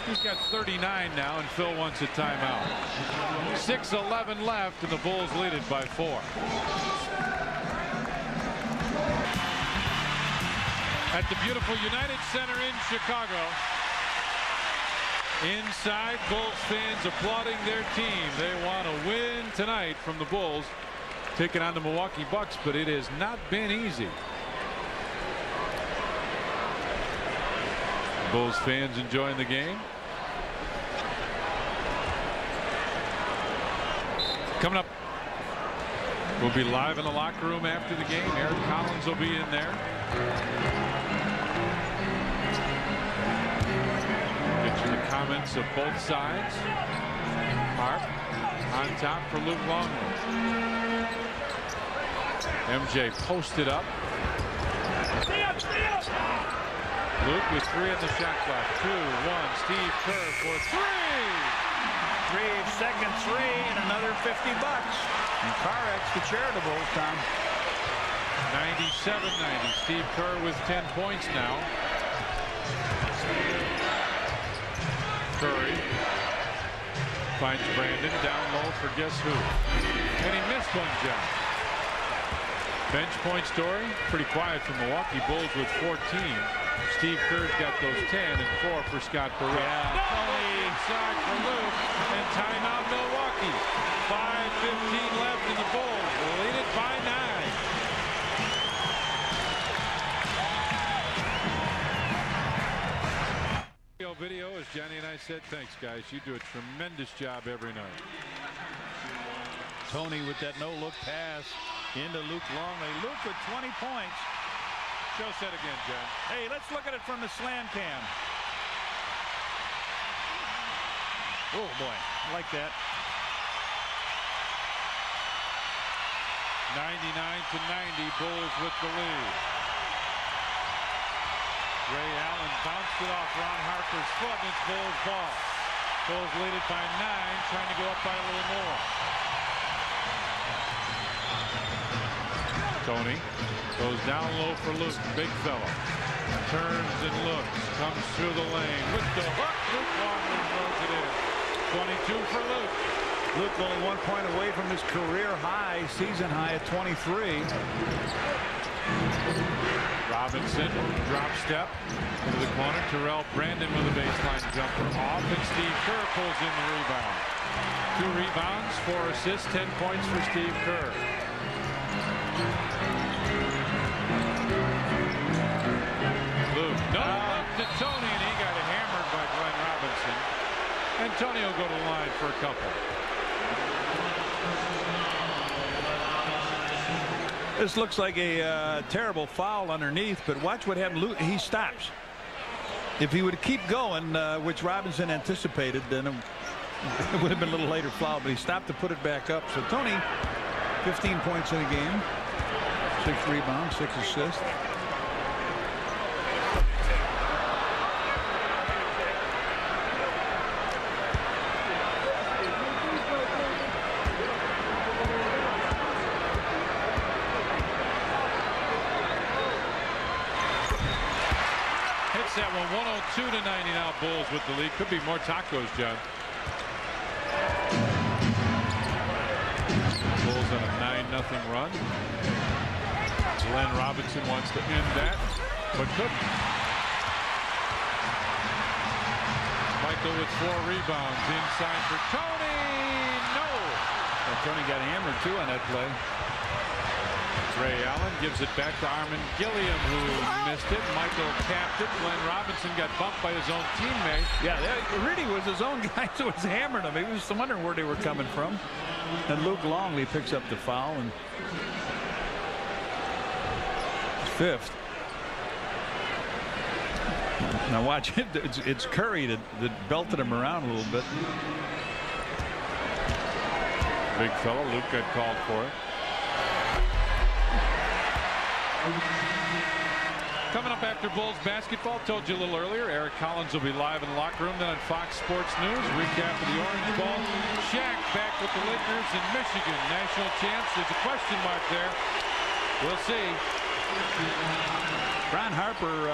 He's got 39 now, and Phil wants a timeout. 6:11 left, and the Bulls lead it by 4. At the beautiful United Center in Chicago. Inside, Bulls fans applauding their team. They want to win tonight from the Bulls, taking on the Milwaukee Bucks, but it has not been easy. Bulls fans enjoying the game. Coming up, we'll be live in the locker room after the game. Eric Collins will be in there. Get you the comments of both sides. Harp on top for Luke Longley. MJ posted up. Luke with 3 on the shot clock. 2, 1. Steve Kerr for 3. 3-second three and another $50. And Carx, the charitable, Tom. 97-90. Steve Kerr with 10 points now. Curry finds Brandon down low for guess who? And he missed one jump. Bench point story, pretty quiet from Milwaukee Bulls with 14. Steve Kerr's got those 10 and 4 for Scott Barrett. Yeah, Tony inside for Luke and timeout Milwaukee. 5:15 left in the Bulls. Lead it by 9. Video, as Johnny and I said, thanks guys. You do a tremendous job every night. Tony with that no-look pass into Luke Longley. Luke with 20 points. Show set again, John. Hey, let's look at it from the slam cam. Oh boy, I like that. 99-90, Bulls with the lead. Ray Allen bounced it off Ron Harper's foot, and it's Bulls ball. Bulls lead it by 9, trying to go up by a little more. Tony goes down low for Luke, big fella. Turns and looks, comes through the lane with the hook. Luke Longley throws it in. 22 for Luke. Luke only 1 point away from his career high, season high at 23. Robinson, drop step into the corner. Terrell Brandon with a baseline jumper off, and Steve Kerr pulls in the rebound. 2 rebounds, 4 assists, 10 points for Steve Kerr. Luke, up to Tony, and he got hammered by Glenn Robinson. And Tony will go to the line for a couple. This looks like a terrible foul underneath, but watch what happened. Luke, he stops. If he would keep going, which Robinson anticipated, then it would have been a little later foul, but he stopped to put it back up. So Tony, 15 points in a game, 6 rebounds, 6 assists. That one 102-90 now. Bulls with the lead. Could be more tacos, John. Bulls on a 9-0 run. Glenn Robinson wants to end that, but couldn't. Michael with 4 rebounds inside for Tony. No. Well, Tony got hammered too on that play. Ray Allen gives it back to Armin Gilliam, who missed it. Michael tapped it. Glenn Robinson got bumped by his own teammate. Yeah, that really was his own guy who was hammering him. He was wondering where they were coming from. And Luke Longley picks up the foul, and 5th. Now watch it. It's Curry that belted him around a little bit. Big fella. Luke got called for it. Coming up after Bulls basketball, told you a little earlier, Eric Collins will be live in the locker room. Then on Fox Sports News, recap of the Orange Bowl. Shaq back with the Lakers in Michigan, national champs. There's a question mark there. We'll see. Ron Harper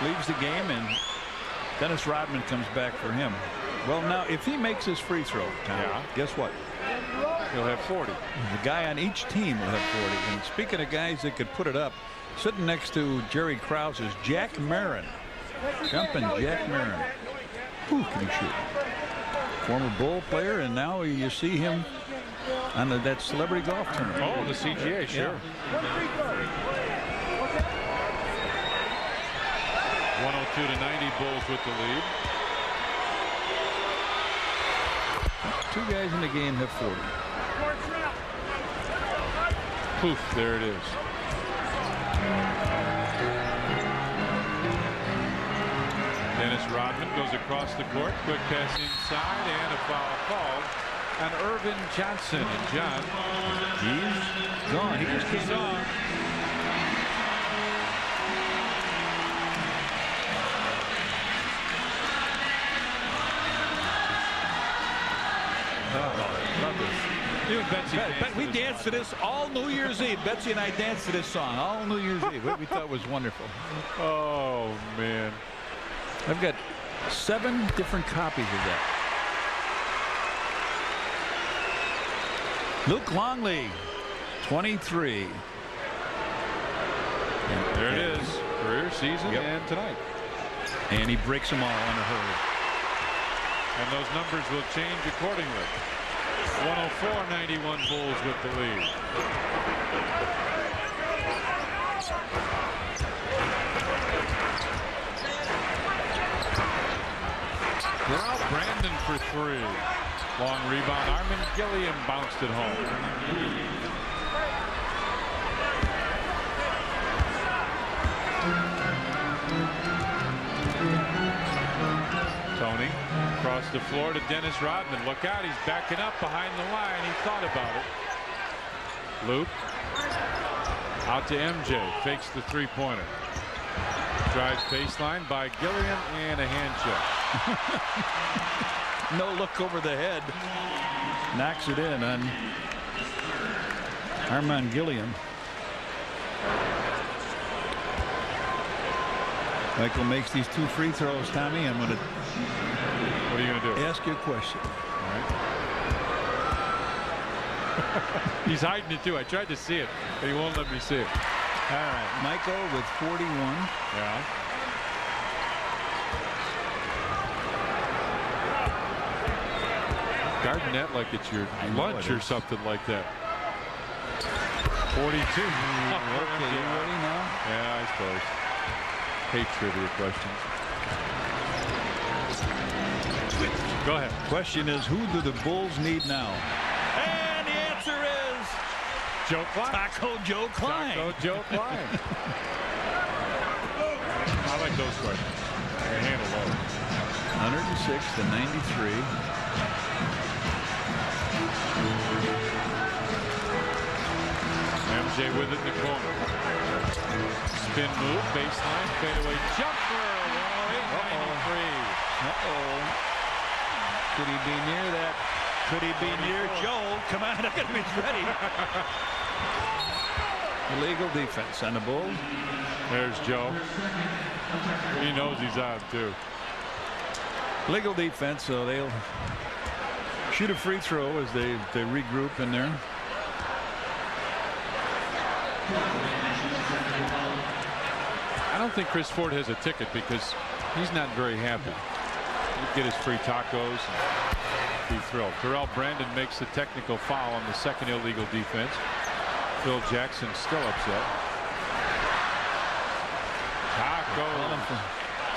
leaves the game, and Dennis Rodman comes back for him. Well, now, if he makes his free throw, Tom, guess what? He'll have 40. The guy on each team will have 40. And speaking of guys that could put it up, sitting next to Jerry Krause is Jack Marin. Jumping Jack Marin. Who can he shoot? Former Bull player, and now you see him on that celebrity golf tournament. Oh, the CGA, sure. Yeah. 102-90, Bulls with the lead. 2 guys in the game have 40. Poof, there it is. Dennis Rodman goes across the court. Quick pass inside, and a foul called on Irvin Johnson. And John, He's gone. He just came on. Betsy We danced to this all New Year's Eve. Betsy and I danced to this song all New Year's Eve. We thought it was wonderful. Oh, man. I've got 7 different copies of that. Luke Longley, 23. There it is. Career season and tonight. And he breaks them all on a hurry. And those numbers will change accordingly. 104-91 Bulls with the lead. Terrell Brandon for 3. Long rebound. Armin Gilliam bounced it home. Tony across the floor to Dennis Rodman. Look out, he's backing up behind the line. He thought about it. Loop out to MJ, fakes the three-pointer, drives baseline by Gilliam, and a hand check. No look over the head, knocks it in on Armin Gilliam. Michael makes these 2 free throws. Tommy, I'm going to. What are you going to do? Ask you a question. All right. He's hiding it too. I tried to see it, but he won't let me see it. All right, Michael with 41. Yeah. Guarding that like it's your lunch or something like that. 42. Okay, you ready now? Yeah, I suppose. Hate trivia questions. Go ahead. Question is, who do the Bulls need now? And the answer is Joe Klein. Taco Joe Klein. Taco Joe Klein. I like those questions. I can handle those. 106 to 93. MJ with it in the corner. Spin move, baseline, fadeaway jumper. 108-93. Could he be near that? Could he be near Joe? Come on, look at him, he's ready. Illegal defense on the Bulls. There's Joe. He knows he's on too. Legal defense, so they'll shoot a free throw as they regroup in there. I don't think Chris Ford has a ticket because he's not very happy. He'd get his free tacos and be thrilled. Terrell Brandon makes the technical foul on the second illegal defense. Phil Jackson still upset. Tacos.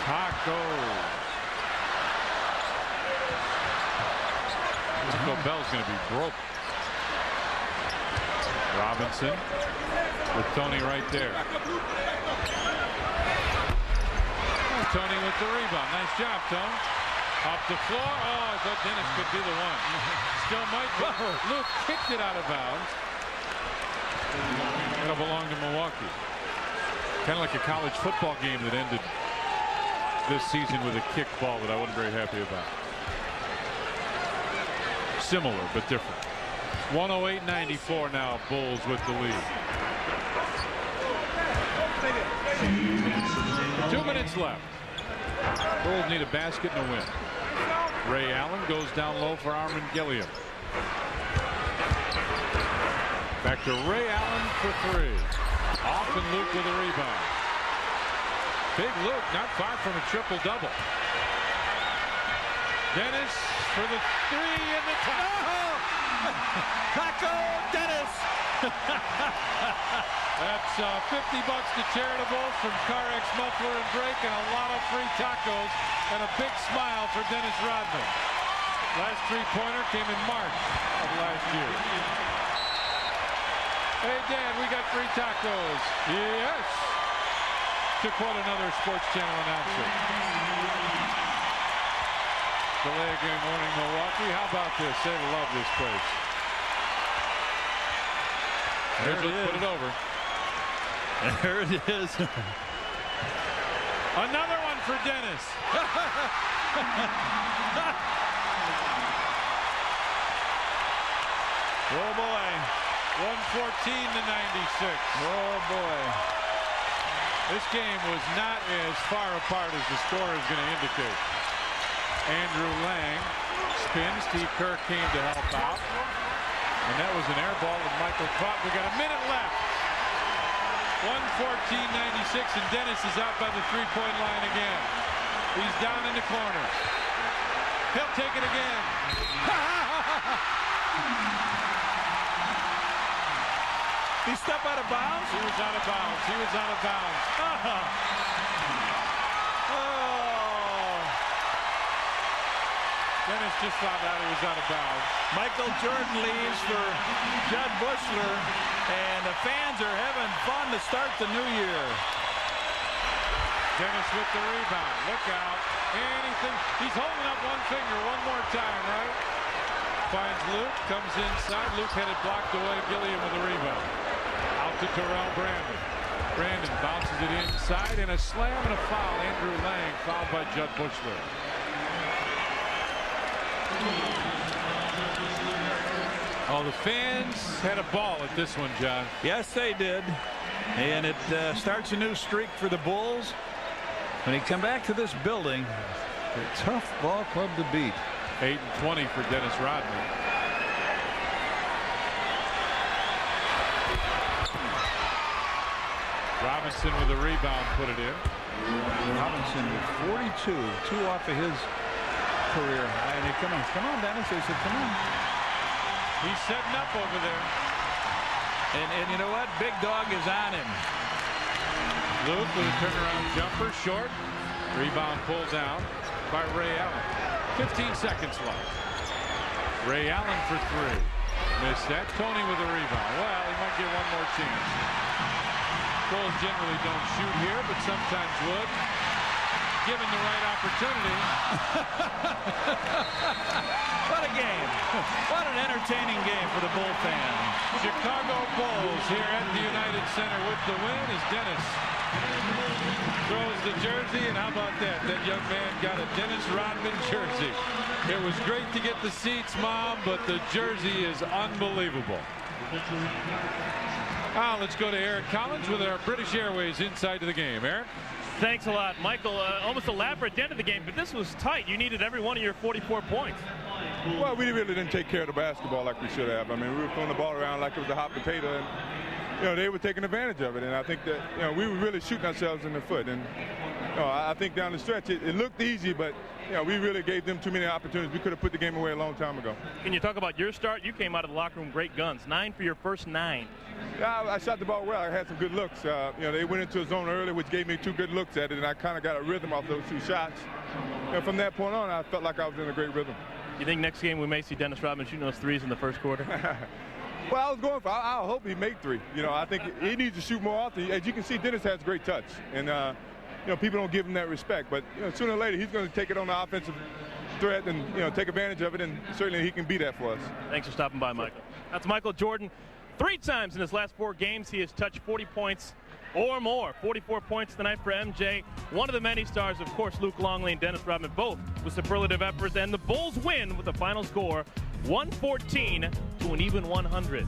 Tacos. Taco Bell's going to be broke. Robinson with Tony right there. Tony with the rebound. Nice job, Tone. Off the floor. Oh, I thought Dennis could do the one. Still might be. Luke kicked it out of bounds. It'll belong to Milwaukee. Kind of like a college football game that ended this season with a kick ball that I wasn't very happy about. Similar, but different. 108-94 now. Bulls with the lead. 2 minutes left. Bulls need a basket and a win. Ray Allen goes down low for Armin Gilliam. Back to Ray Allen for 3. Off and Luke with a rebound. Big Luke not far from a triple-double. Dennis for the 3 in the top. Taco Dennis. That's $50 to charitables from CarX Muffler and Brake, and a lot of free tacos and a big smile for Dennis Rodman. Last three-pointer came in March of last year. Hey, Dad, we got free tacos. Yes. To quote another Sports Channel announcer. Delay game warning, Milwaukee. How about this? They love this place. Let's put it over. There it is. Another one for Dennis. Oh, boy. 114 to 96. Oh, boy. This game was not as far apart as the score is going to indicate. Andrew Lang spins. Steve Kerr came to help out. And that was an air ball that Michael caught. We got a minute left. 114-96, and Dennis is out by the three-point line again. He's down in the corner. He'll take it again. He stepped out of bounds? He was out of bounds. He was out of bounds. Oh. Dennis just found out he was out of bounds. Michael Jordan leaves for Judd Bushler, and the fans are having fun to start the new year. Dennis with the rebound. Look out. Anything. He's holding up one finger one more time, right? Finds Luke. Comes inside. Luke had it blocked away. Gilliam with the rebound. Out to Terrell Brandon. Brandon bounces it inside, and a slam and a foul. Andrew Lang fouled by Judd Bushler. Oh, the fans had a ball at this one, John. Yes, they did. And it starts a new streak for the Bulls. When they come back to this building, a tough ball club to beat. 8-20 for Dennis Rodman. Robinson with a rebound, put it in. Robinson with 42, 2 off of his career high. And come on, Dennis. They said, come on. He's setting up over there. And you know what? Big Dog is on him. Luke with a turnaround jumper, short. Rebound pulled down by Ray Allen. 15 seconds left. Ray Allen for 3. Missed that. Tony with a rebound. Well, he might get one more chance. Bulls generally don't shoot here, but sometimes would. Given the right opportunity. What a game. What an entertaining game for the Bull fans. Chicago Bulls here at the United Center with the win as Dennis throws the jersey, and how about that? That young man got a Dennis Rodman jersey. It was great to get the seats, Mom, but the jersey is unbelievable. Now let's go to Eric Collins with our British Airways inside to the game. Eric? Thanks a lot, Michael. Almost elaborate at the end of the game, but this was tight. You needed every one of your 44 points. Well, we really didn't take care of the basketball like we should have. I mean, we were throwing the ball around like it was a hot potato, and they were taking advantage of it. And I think that we were really shooting ourselves in the foot. And I think down the stretch it looked easy, but we really gave them too many opportunities. We could have put the game away a long time ago. Can you talk about your start? You came out of the locker room great guns. 9 for your first 9. Yeah, I shot the ball well. I had some good looks. They went into a zone early, which gave me 2 good looks at it, and I kind of got a rhythm off those 2 shots. From that point on, I felt like I was in a great rhythm. You think next game we may see Dennis Rodman shooting those threes in the first quarter? Well, I was going for. I hope he make 3. I think he needs to shoot more often. As you can see, Dennis has great touch, and people don't give him that respect. But sooner or later, he's going to take it on the offensive threat and take advantage of it, and certainly he can be that for us. Thanks for stopping by, Michael. That's Michael Jordan. 3 times in his last 4 games, he has touched 40 points or more. 44 points tonight for MJ. One of the many stars, of course, Luke Longley and Dennis Rodman, both with superlative efforts. And the Bulls win with the final score 114 to an even 100.